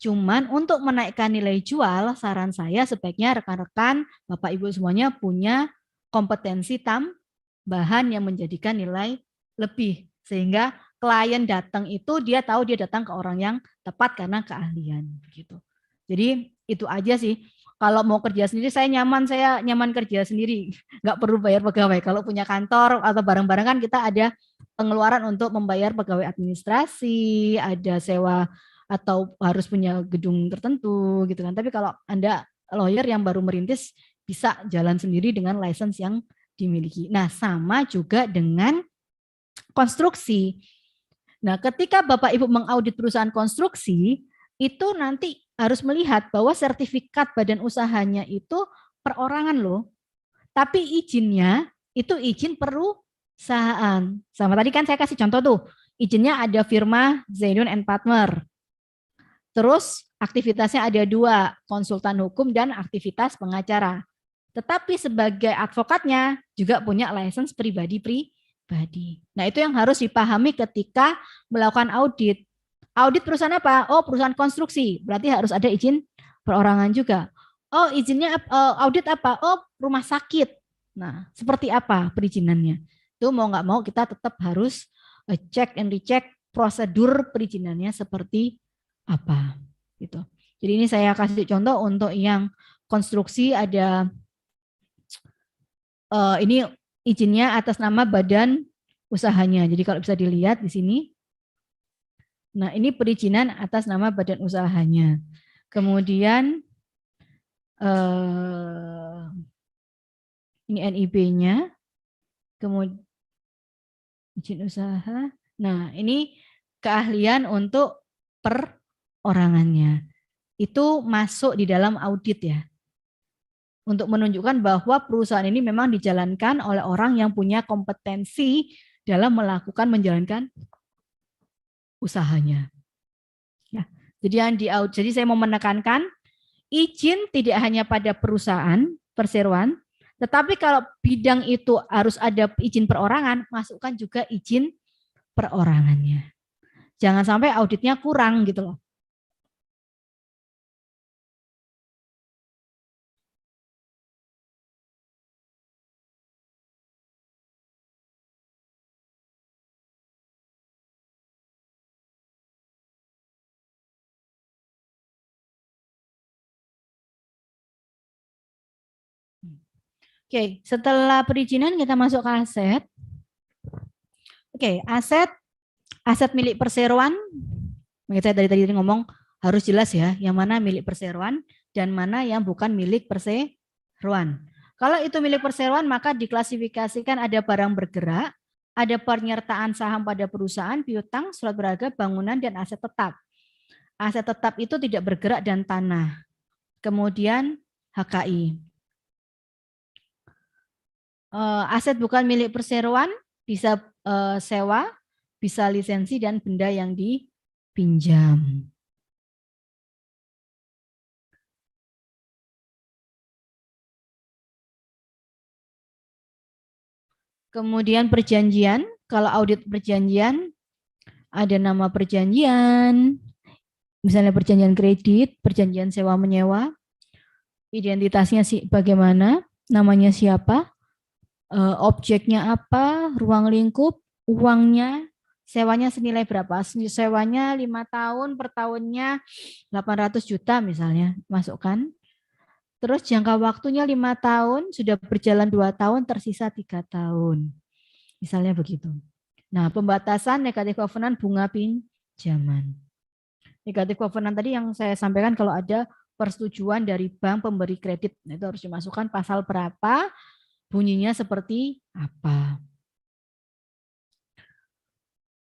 S3: Cuman untuk menaikkan nilai jual, saran saya sebaiknya rekan-rekan, Bapak Ibu semuanya punya kompetensi tambahan yang menjadikan nilai lebih. Sehingga klien datang itu dia tahu dia datang ke orang yang tepat karena keahlian. Gitu. Jadi itu aja sih. Kalau mau kerja sendiri saya nyaman kerja sendiri. Nggak perlu bayar pegawai. Kalau punya kantor atau bareng-bareng kan kita ada pengeluaran untuk membayar pegawai administrasi, ada sewa atau harus punya gedung tertentu gitu kan. Tapi kalau Anda lawyer yang baru merintis bisa jalan sendiri dengan license yang dimiliki. Nah, sama juga dengan konstruksi. Nah, ketika Bapak Ibu mengaudit perusahaan konstruksi, itu nanti harus melihat bahwa sertifikat badan usahanya itu perorangan loh. Tapi izinnya itu izin perusahaan. Sama tadi kan saya kasih contoh tuh. Izinnya ada firma Zainun and Partner. Terus aktivitasnya ada 2, konsultan hukum dan aktivitas pengacara. Tetapi sebagai advokatnya juga punya license pribadi. Nah itu yang harus dipahami ketika melakukan audit. Audit perusahaan apa? Oh perusahaan konstruksi, berarti harus ada izin perorangan juga. Oh izinnya audit apa? Oh rumah sakit. Nah seperti apa perizinannya? Itu mau nggak mau kita tetap harus cek and recheck prosedur perizinannya seperti apa gitu. Jadi ini saya kasih contoh untuk yang konstruksi ada ini izinnya atas nama badan usahanya. Jadi kalau bisa dilihat di sini. Nah, ini perizinan atas nama badan usahanya. Kemudian ini NIB-nya. Kemudian izin usaha. Nah, ini keahlian untuk perorangannya. Itu masuk di dalam audit ya. Untuk menunjukkan bahwa perusahaan ini memang dijalankan oleh orang yang punya kompetensi dalam menjalankan usahanya. Ya, jadi saya mau menekankan izin tidak hanya pada perusahaan perseroan, tetapi kalau bidang itu harus ada izin perorangan, masukkan juga izin perorangannya. Jangan sampai auditnya kurang gitu loh. Oke, setelah perizinan kita masuk ke aset. Oke, aset milik perseroan. Saya tadi ngomong harus jelas ya, yang mana milik perseroan dan mana yang bukan milik perseroan. Kalau itu milik perseroan maka diklasifikasikan ada barang bergerak, ada penyertaan saham pada perusahaan, piutang, surat berharga, bangunan, dan aset tetap. Aset tetap itu tidak bergerak dan tanah. Kemudian HKI. Aset bukan milik perseroan bisa sewa, bisa lisensi dan benda yang dipinjam. Kemudian perjanjian, kalau audit perjanjian ada nama perjanjian, misalnya perjanjian kredit, perjanjian sewa menyewa, identitasnya bagaimana, namanya siapa, objeknya apa, ruang lingkup, uangnya, sewanya senilai berapa? Sewanya 5 tahun, per tahunnya 800 juta misalnya, masukkan. Terus jangka waktunya 5 tahun, sudah berjalan 2 tahun, tersisa 3 tahun. Misalnya begitu. Nah, pembatasan negatif covenant bunga zaman. Negatif covenant tadi yang saya sampaikan kalau ada persetujuan dari bank pemberi kredit, itu harus dimasukkan pasal berapa, bunyinya seperti apa.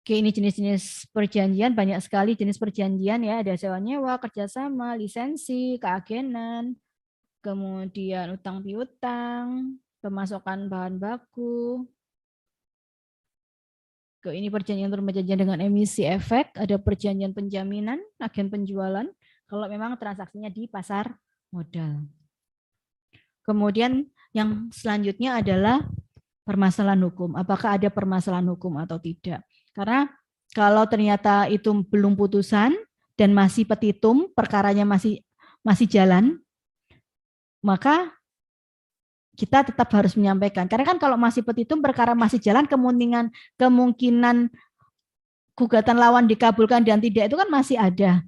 S3: Oke, ini jenis-jenis perjanjian, banyak sekali jenis perjanjian ya, ada sewa nyewa, kerjasama, lisensi, keagenan, kemudian utang piutang, pemasukan bahan baku. Ini perjanjian perjanjian dengan emisi efek, ada perjanjian penjaminan, agen penjualan, kalau memang transaksinya di pasar modal. Kemudian yang selanjutnya adalah permasalahan hukum. Apakah ada permasalahan hukum atau tidak? Karena kalau ternyata itu belum putusan dan masih petitum, perkaranya masih jalan, maka kita tetap harus menyampaikan. Karena kan kalau masih petitum, perkara masih jalan, kemungkinan gugatan lawan dikabulkan dan tidak itu kan masih ada.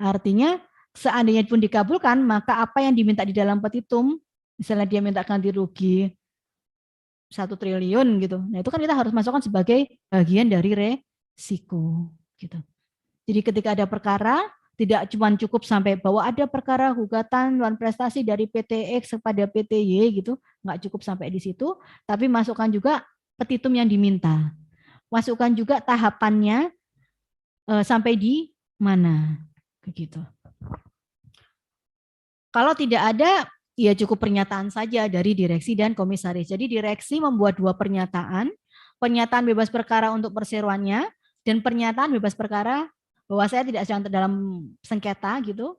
S3: Artinya seandainya pun dikabulkan, maka apa yang diminta di dalam petitum, misalnya dia minta ganti rugi 1 triliun gitu. Nah, itu kan kita harus masukkan sebagai bagian dari resiko gitu. Jadi ketika ada perkara, tidak cuma cukup sampai bahwa ada perkara gugatan lawan prestasi dari PT X kepada PT Y gitu, nggak cukup sampai di situ, tapi masukkan juga petitum yang diminta. Masukkan juga tahapannya sampai di mana begitu. Kalau tidak ada, ya cukup pernyataan saja dari direksi dan komisaris. Jadi direksi membuat 2 pernyataan, pernyataan bebas perkara untuk perseroannya dan pernyataan bebas perkara bahwa saya tidak sedang dalam sengketa gitu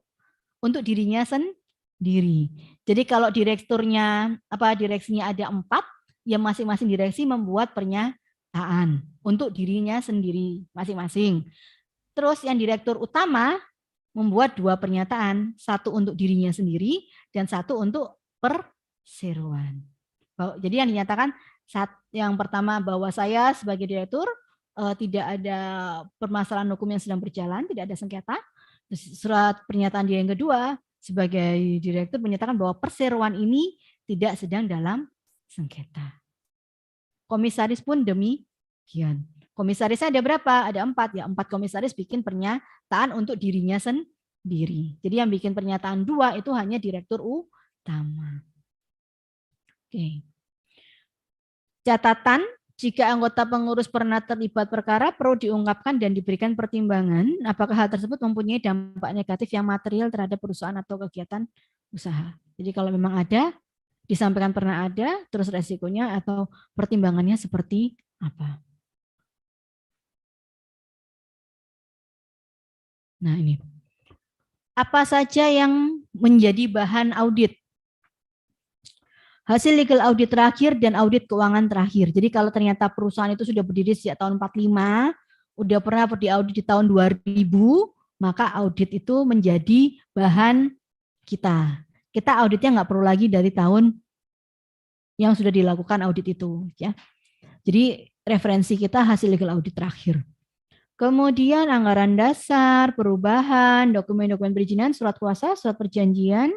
S3: untuk dirinya sendiri. Jadi kalau direksinya ada 4, ya masing-masing direksi membuat pernyataan untuk dirinya sendiri masing-masing. Terus yang direktur utama membuat 2 pernyataan, 1 untuk dirinya sendiri dan 1 untuk perseroan. Jadi yang dinyatakan yang pertama bahwa saya sebagai direktur tidak ada permasalahan hukum yang sedang berjalan, tidak ada sengketa. Surat pernyataan dia yang kedua sebagai direktur menyatakan bahwa perseroan ini tidak sedang dalam sengketa. Komisaris pun demikian. Komisarisnya ada berapa? Ada 4 ya. 4 komisaris bikin pernyataan untuk dirinya sendiri. Jadi yang bikin pernyataan 2 itu hanya direktur utama. Oke. Catatan, jika anggota pengurus pernah terlibat perkara perlu diungkapkan dan diberikan pertimbangan apakah hal tersebut mempunyai dampak negatif yang material terhadap perusahaan atau kegiatan usaha. Jadi kalau memang ada, disampaikan pernah ada, terus resikonya atau pertimbangannya seperti apa. Nah ini, apa saja yang menjadi bahan audit? Hasil legal audit terakhir dan audit keuangan terakhir. Jadi kalau ternyata perusahaan itu sudah berdiri sejak tahun 45, udah pernah diaudit di tahun 2000, maka audit itu menjadi bahan kita. Kita auditnya nggak perlu lagi dari tahun yang sudah dilakukan audit itu. Ya. Jadi referensi kita hasil legal audit terakhir. Kemudian anggaran dasar, perubahan, dokumen-dokumen perizinan, surat kuasa, surat perjanjian,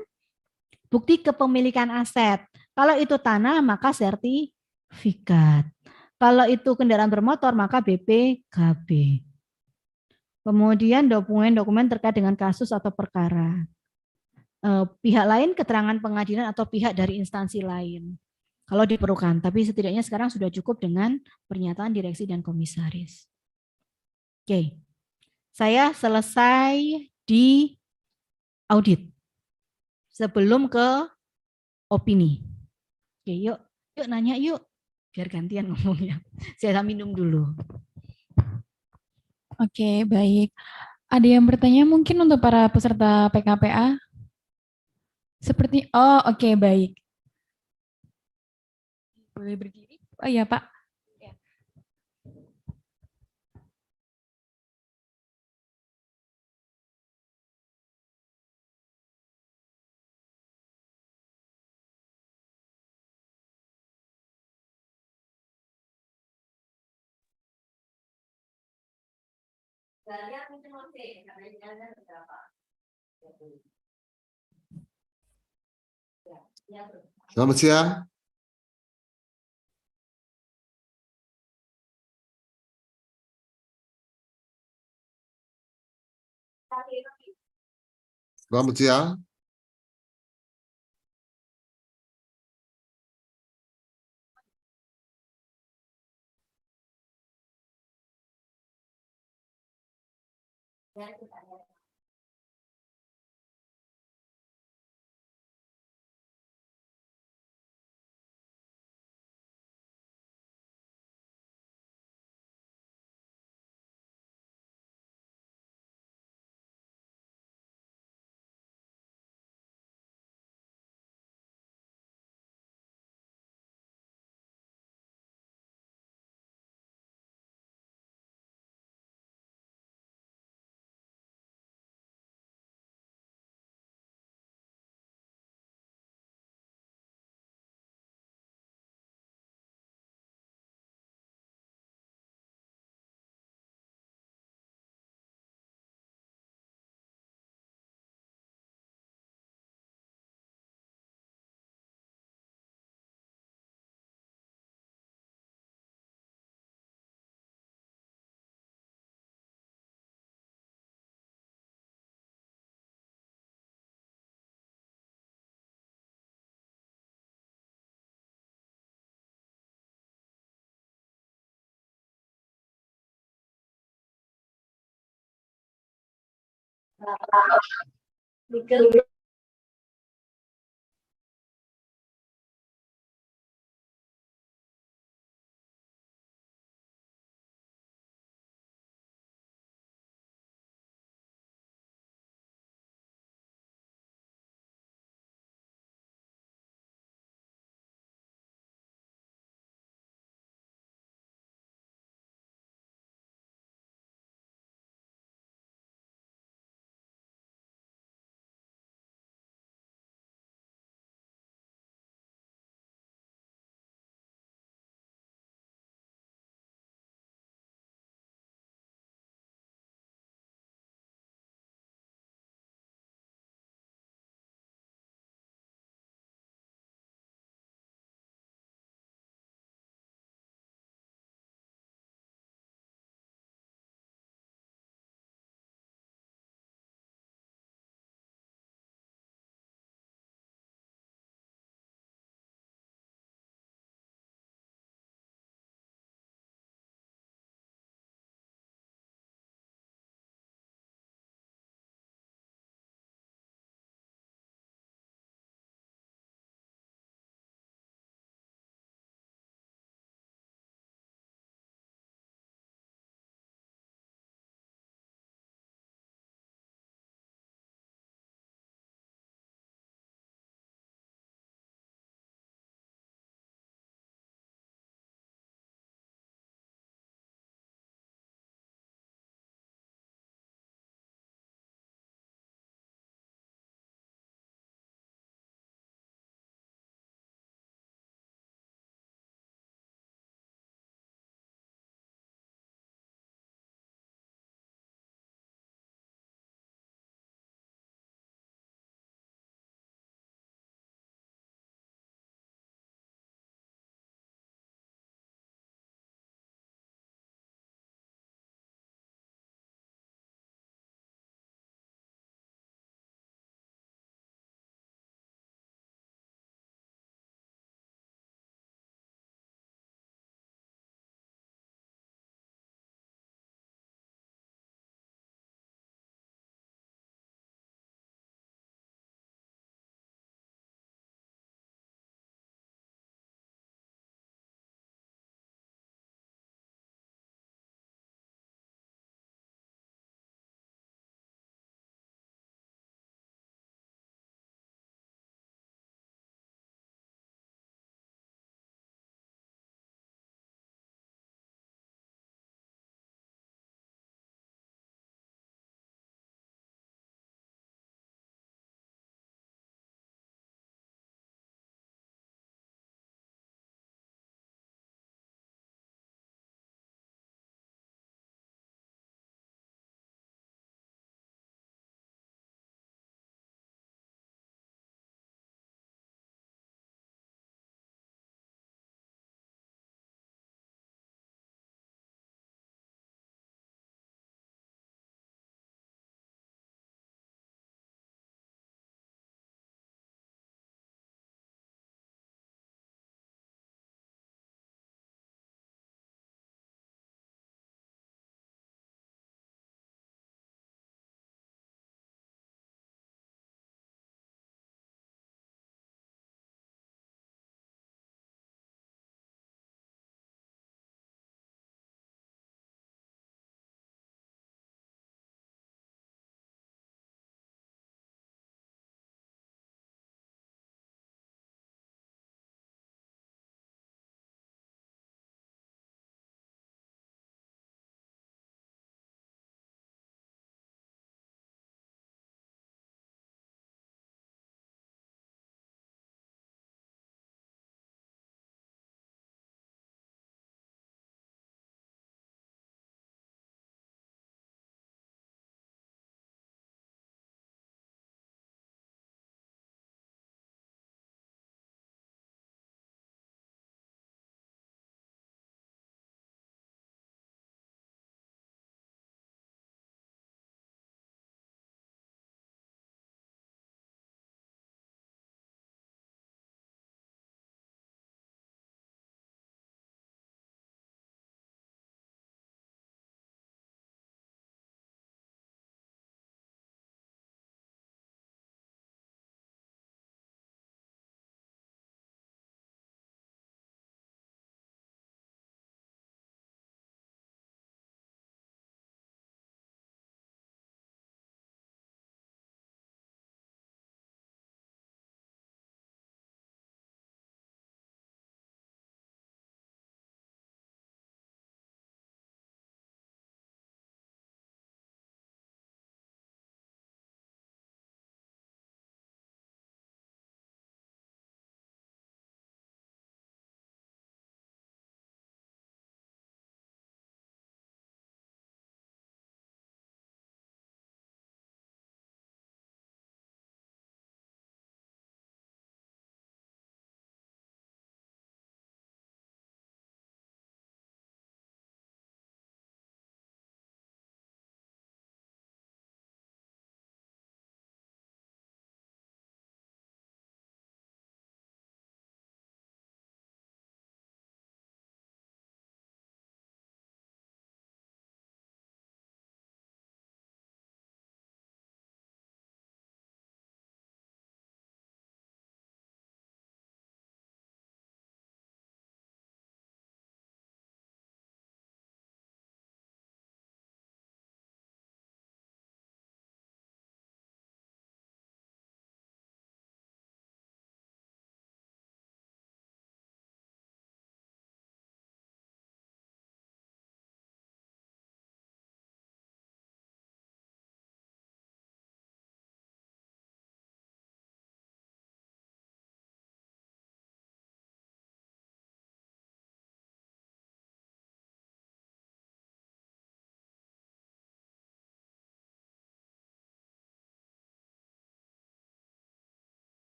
S3: bukti kepemilikan aset. Kalau itu tanah maka sertifikat. Kalau itu kendaraan bermotor maka BPKB. Kemudian dokumen-dokumen terkait dengan kasus atau perkara. Pihak lain, keterangan pengadilan atau pihak dari instansi lain. Kalau diperlukan, tapi setidaknya sekarang sudah cukup dengan pernyataan direksi dan komisaris. Oke, saya selesai di audit sebelum ke opini. Oke, yuk nanya yuk, biar gantian ngomongnya. Saya minum dulu.
S1: Oke, baik. Ada yang bertanya mungkin untuk para peserta PKPA? Oke, baik. Boleh berdiri? Oh iya, Pak.
S4: Selamat siang. Selamat siang.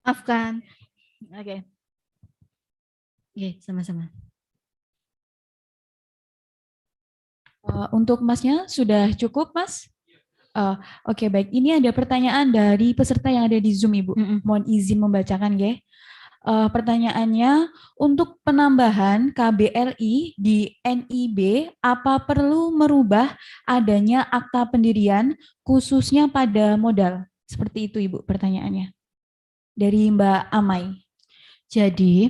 S3: Maafkan. Oke. Oke, sama-sama.
S1: Untuk Masnya sudah cukup, Mas? Oke, baik. Ini ada pertanyaan dari peserta yang ada di Zoom, Ibu. Mohon izin membacakan, ya. Pertanyaannya, untuk penambahan KBLI di NIB, apa perlu merubah adanya akta pendirian khususnya pada modal? Seperti itu, Ibu, pertanyaannya. Dari Mbak Amai.
S3: Jadi,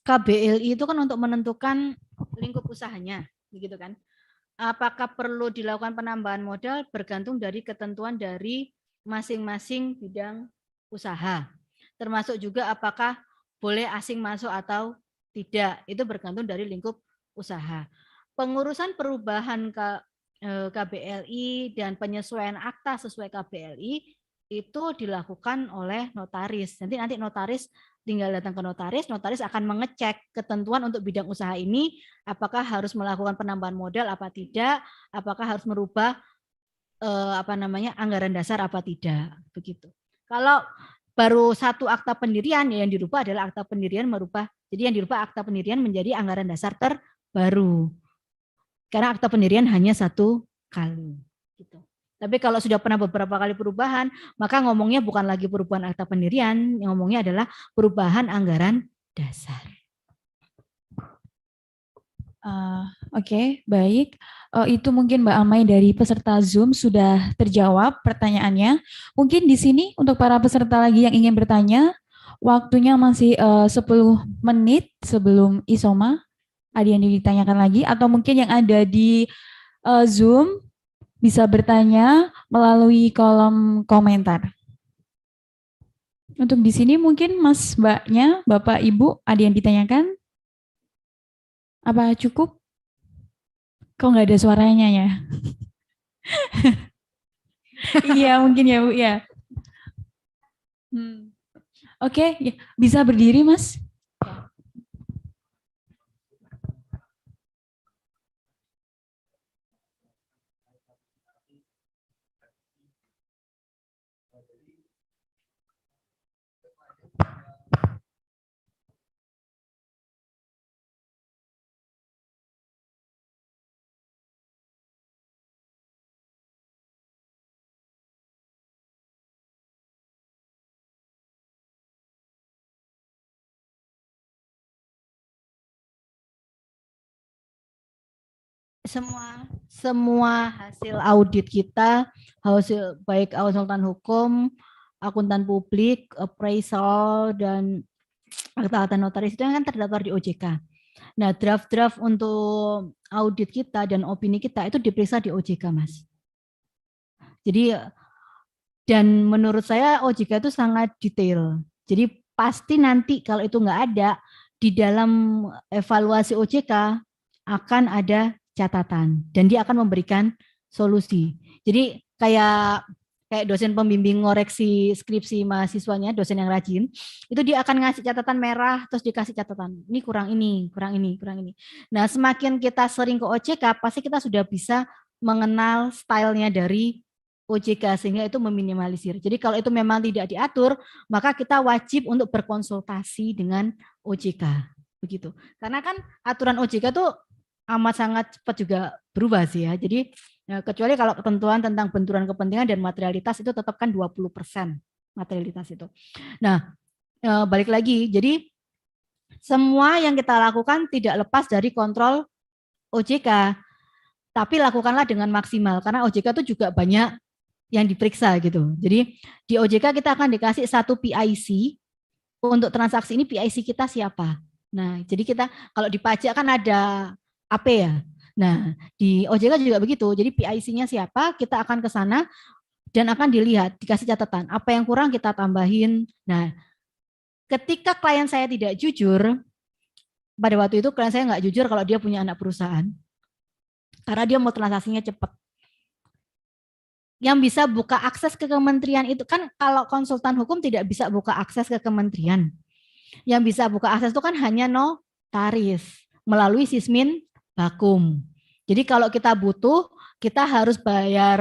S3: KBLI itu kan untuk menentukan lingkup usahanya, begitu kan? Apakah perlu dilakukan penambahan modal bergantung dari ketentuan dari masing-masing bidang usaha. Termasuk juga apakah boleh asing masuk atau tidak, itu bergantung dari lingkup usaha. Pengurusan perubahan KBLI dan penyesuaian akta sesuai KBLI itu dilakukan oleh notaris. Nanti notaris tinggal datang ke notaris, notaris akan mengecek ketentuan untuk bidang usaha ini, apakah harus melakukan penambahan modal apa tidak, apakah harus merubah anggaran dasar apa tidak, begitu. Kalau baru satu akta pendirian, ya yang dirubah adalah akta pendirian merubah, jadi yang dirubah akta pendirian menjadi anggaran dasar terbaru. Karena akta pendirian hanya satu kali, gitu. Tapi kalau sudah pernah beberapa kali perubahan, maka ngomongnya bukan lagi perubahan akta pendirian, yang ngomongnya adalah perubahan anggaran dasar.
S1: Oke, baik. Itu mungkin Mbak Amai dari peserta Zoom sudah terjawab pertanyaannya. Mungkin di sini untuk para peserta lagi yang ingin bertanya, waktunya masih 10 menit sebelum Isoma. Ada yang ditanyakan lagi atau mungkin yang ada di Zoom bisa bertanya melalui kolom komentar. Untuk di sini mungkin Mas Mbaknya, Bapak Ibu ada yang ditanyakan? Apa cukup? Kok nggak ada suaranya ya? Iya mungkin ya Bu ya. Oke, ya. Bisa berdiri Mas?
S3: Semua hasil audit kita, hasil baik konsultan hukum, akuntan publik, appraisal, dan akta-akta notaris itu kan terdaftar di OJK. Nah, draft-draft untuk audit kita dan opini kita itu diperiksa di OJK, Mas. Jadi, dan menurut saya OJK itu sangat detail. Jadi pasti nanti kalau itu nggak ada, di dalam evaluasi OJK akan ada catatan dan dia akan memberikan solusi. Jadi kayak dosen pembimbing ngoreksi skripsi mahasiswanya, dosen yang rajin, itu dia akan ngasih catatan merah terus dikasih catatan. Ini kurang ini, kurang ini, kurang ini. Nah, semakin kita sering ke OJK, pasti kita sudah bisa mengenal stylenya dari OJK sehingga itu meminimalisir. Jadi kalau itu memang tidak diatur, maka kita wajib untuk berkonsultasi dengan OJK. Begitu. Karena kan aturan OJK itu amat sangat cepat juga berubah sih ya. Jadi ya, kecuali kalau ketentuan tentang benturan kepentingan dan materialitas itu tetap kan 20% materialitas itu. Nah, balik lagi. Jadi semua yang kita lakukan tidak lepas dari kontrol OJK. Tapi lakukanlah dengan maksimal karena OJK itu juga banyak yang diperiksa gitu. Jadi di OJK kita akan dikasih satu PIC untuk transaksi ini, PIC kita siapa. Nah, jadi kita kalau di pajak kan ada AP ya. Nah, di OJK juga begitu. Jadi PIC-nya siapa, kita akan ke sana dan akan dilihat, dikasih catatan. Apa yang kurang kita tambahin. Nah, ketika klien saya tidak jujur, pada waktu itu klien saya nggak jujur kalau dia punya anak perusahaan. Karena dia mau transaksinya cepat. Yang bisa buka akses ke kementerian itu kan kalau konsultan hukum tidak bisa buka akses ke kementerian. Yang bisa buka akses itu kan hanya notaris melalui Sismin Bakum. Jadi kalau kita butuh, kita harus bayar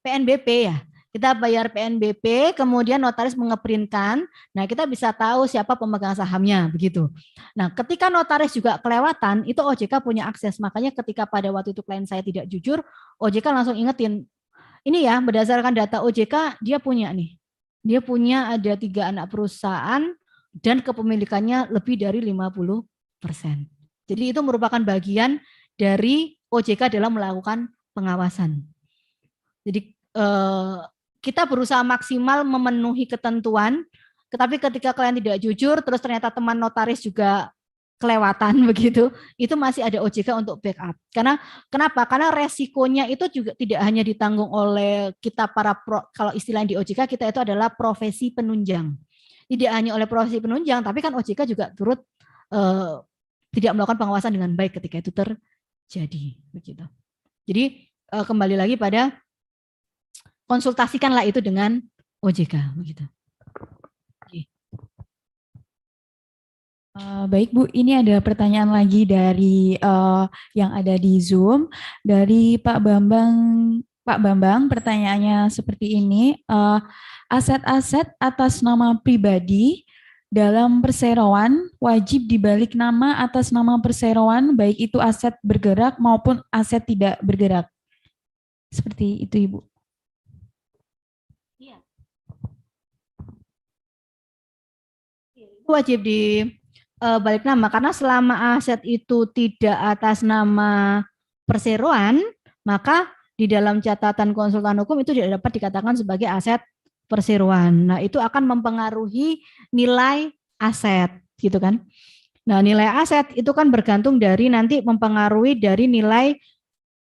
S3: PNBP ya. Kita bayar PNBP, kemudian notaris mengeprintkan. Nah, kita bisa tahu siapa pemegang sahamnya, begitu. Nah, ketika notaris juga kelewatan, itu OJK punya akses. Makanya ketika pada waktu itu klien saya tidak jujur, OJK langsung ingetin. Ini ya, berdasarkan data OJK, dia punya ada 3 anak perusahaan dan kepemilikannya lebih dari 50%. Jadi itu merupakan bagian dari OJK dalam melakukan pengawasan. Jadi kita berusaha maksimal memenuhi ketentuan, tetapi ketika kalian tidak jujur, terus ternyata teman notaris juga kelewatan begitu, itu masih ada OJK untuk backup. Kenapa? Karena resikonya itu juga tidak hanya ditanggung oleh kita kalau istilahnya di OJK kita itu adalah profesi penunjang. Tidak hanya oleh profesi penunjang, tapi kan OJK juga turut tidak melakukan pengawasan dengan baik ketika itu terjadi begitu. Jadi kembali lagi pada konsultasikanlah itu dengan OJK begitu.
S1: Baik Bu, ini ada pertanyaan lagi dari yang ada di Zoom dari Pak Bambang. Pak Bambang, pertanyaannya seperti ini: aset-aset atas nama pribadi dalam perseroan wajib dibalik nama atas nama perseroan, baik itu aset bergerak maupun aset tidak bergerak. Seperti itu Ibu.
S3: Wajib dibalik nama karena selama aset itu tidak atas nama perseroan, maka di dalam catatan konsultan hukum itu tidak dapat dikatakan sebagai aset perseroan. Nah, itu akan mempengaruhi nilai aset, gitu kan. Nah, nilai aset itu kan bergantung dari nanti mempengaruhi dari nilai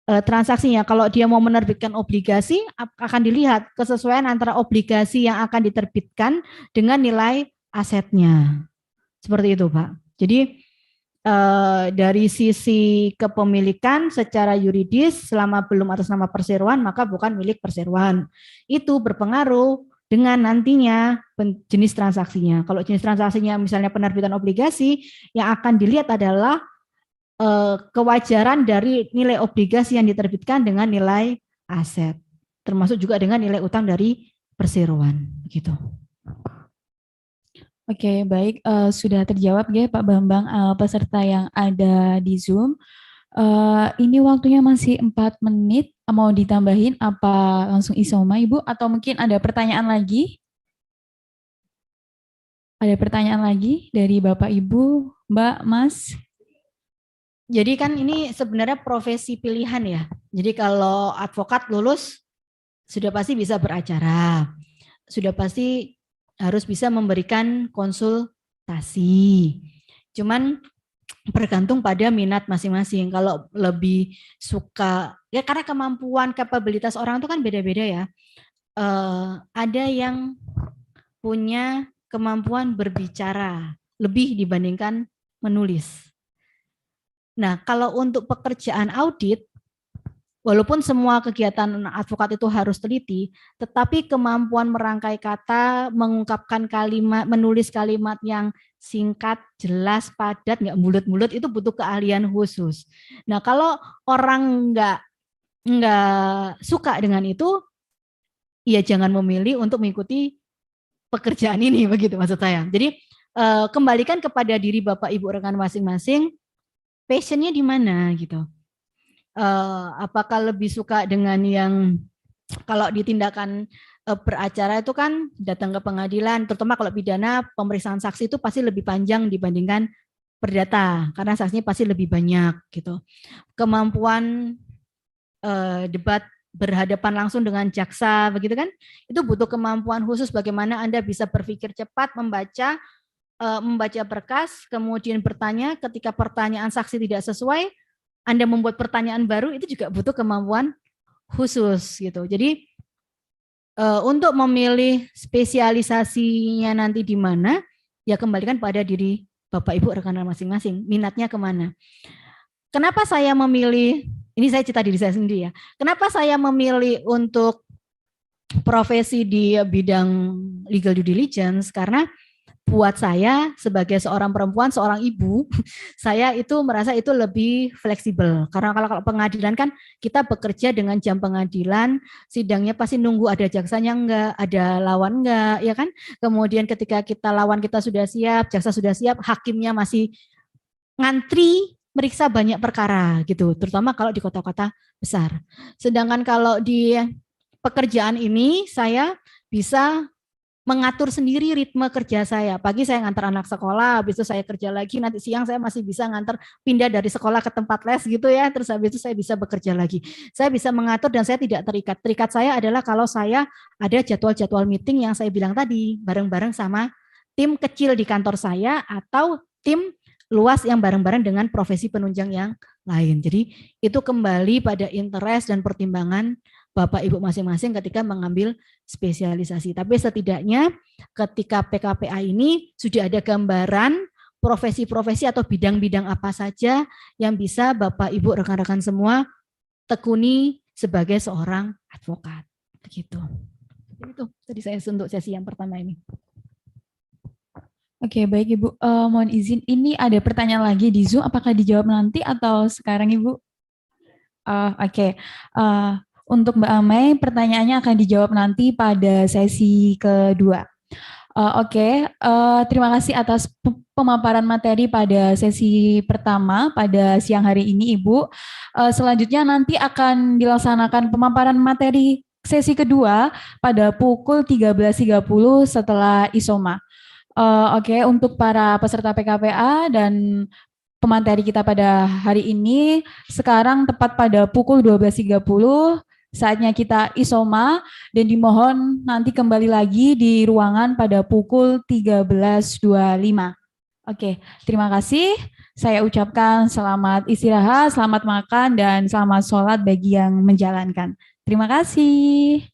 S3: transaksinya. Kalau dia mau menerbitkan obligasi, akan dilihat kesesuaian antara obligasi yang akan diterbitkan dengan nilai asetnya. Seperti itu, Pak. Jadi dari sisi kepemilikan secara yuridis selama belum atas nama perseroan maka bukan milik perseroan. Itu berpengaruh dengan nantinya jenis transaksinya. Kalau jenis transaksinya misalnya penerbitan obligasi, yang akan dilihat adalah kewajaran dari nilai obligasi yang diterbitkan dengan nilai aset, termasuk juga dengan nilai utang dari perseroan. Begitu.
S1: Oke, baik. Sudah terjawab ya Pak Bambang, peserta yang ada di Zoom. Ini waktunya masih 4 menit. Mau ditambahin apa langsung isoma Ibu? Atau mungkin ada pertanyaan lagi? Ada pertanyaan lagi dari Bapak Ibu, Mbak, Mas?
S3: Jadi kan ini sebenarnya profesi pilihan ya. Jadi kalau advokat lulus sudah pasti bisa beracara. Sudah pasti harus bisa memberikan konsultasi. Cuman bergantung pada minat masing-masing. Kalau lebih suka, ya karena kemampuan, kapabilitas orang itu kan beda-beda ya. Ada yang punya kemampuan berbicara lebih dibandingkan menulis. Nah, kalau untuk pekerjaan audit, walaupun semua kegiatan advokat itu harus teliti, tetapi kemampuan merangkai kata, mengungkapkan kalimat, menulis kalimat yang singkat, jelas, padat, nggak mulut-mulut, itu butuh keahlian khusus. Nah, kalau orang nggak suka dengan itu, ya jangan memilih untuk mengikuti pekerjaan ini, begitu maksud saya. Jadi kembalikan kepada diri Bapak Ibu rekan masing-masing, passionnya di mana gitu. Apakah lebih suka dengan yang kalau di tindakan beracara itu kan datang ke pengadilan, terutama kalau pidana pemeriksaan saksi itu pasti lebih panjang dibandingkan perdata karena saksinya pasti lebih banyak gitu. Kemampuan debat berhadapan langsung dengan jaksa begitu kan, itu butuh kemampuan khusus bagaimana Anda bisa berpikir cepat, membaca berkas, kemudian bertanya ketika pertanyaan saksi tidak sesuai, Anda membuat pertanyaan baru, itu juga butuh kemampuan khusus gitu. Jadi untuk memilih spesialisasinya nanti di mana, ya kembalikan pada diri Bapak Ibu rekan masing-masing, minatnya kemana. Kenapa saya memilih, ini saya cerita diri saya sendiri ya, kenapa saya memilih untuk profesi di bidang legal due diligence, karena buat saya sebagai seorang perempuan, seorang ibu, saya itu merasa itu lebih fleksibel. Karena kalau pengadilan kan kita bekerja dengan jam pengadilan, sidangnya pasti nunggu ada jaksanya enggak, ada lawan enggak, ya kan? Kemudian ketika kita lawan kita sudah siap, jaksa sudah siap, hakimnya masih ngantri meriksa banyak perkara gitu, terutama kalau di kota-kota besar. Sedangkan kalau di pekerjaan ini saya bisa mengatur sendiri ritme kerja saya. Pagi saya ngantar anak sekolah, habis itu saya kerja lagi, nanti siang saya masih bisa ngantar pindah dari sekolah ke tempat les gitu ya, terus habis itu saya bisa bekerja lagi. Saya bisa mengatur dan saya tidak terikat. Terikat saya adalah kalau saya ada jadwal-jadwal meeting yang saya bilang tadi, bareng-bareng sama tim kecil di kantor saya atau tim luas yang bareng-bareng dengan profesi penunjang yang lain. Jadi itu kembali pada interest dan pertimbangan Bapak Ibu masing-masing ketika mengambil spesialisasi. Tapi setidaknya ketika PKPA ini sudah ada gambaran profesi-profesi atau bidang-bidang apa saja yang bisa Bapak Ibu rekan-rekan semua tekuni sebagai seorang advokat. Begitu. Itu tadi saya untuk sesi yang pertama ini.
S1: Oke, baik Ibu. Mohon izin, ini ada pertanyaan lagi di Zoom. Apakah dijawab nanti atau sekarang Ibu? Oke. Untuk Mbak Amai, pertanyaannya akan dijawab nanti pada sesi kedua. Terima kasih atas pemaparan materi pada sesi pertama pada siang hari ini, Ibu. Selanjutnya nanti akan dilaksanakan pemaparan materi sesi kedua pada pukul 13.30 setelah ISOMA. Untuk para peserta PKPA dan pemateri kita pada hari ini, sekarang tepat pada pukul 12.30, saatnya kita ISOMA dan dimohon nanti kembali lagi di ruangan pada pukul 13.25. Oke, terima kasih. Saya ucapkan selamat istirahat, selamat makan, dan selamat sholat bagi yang menjalankan. Terima kasih.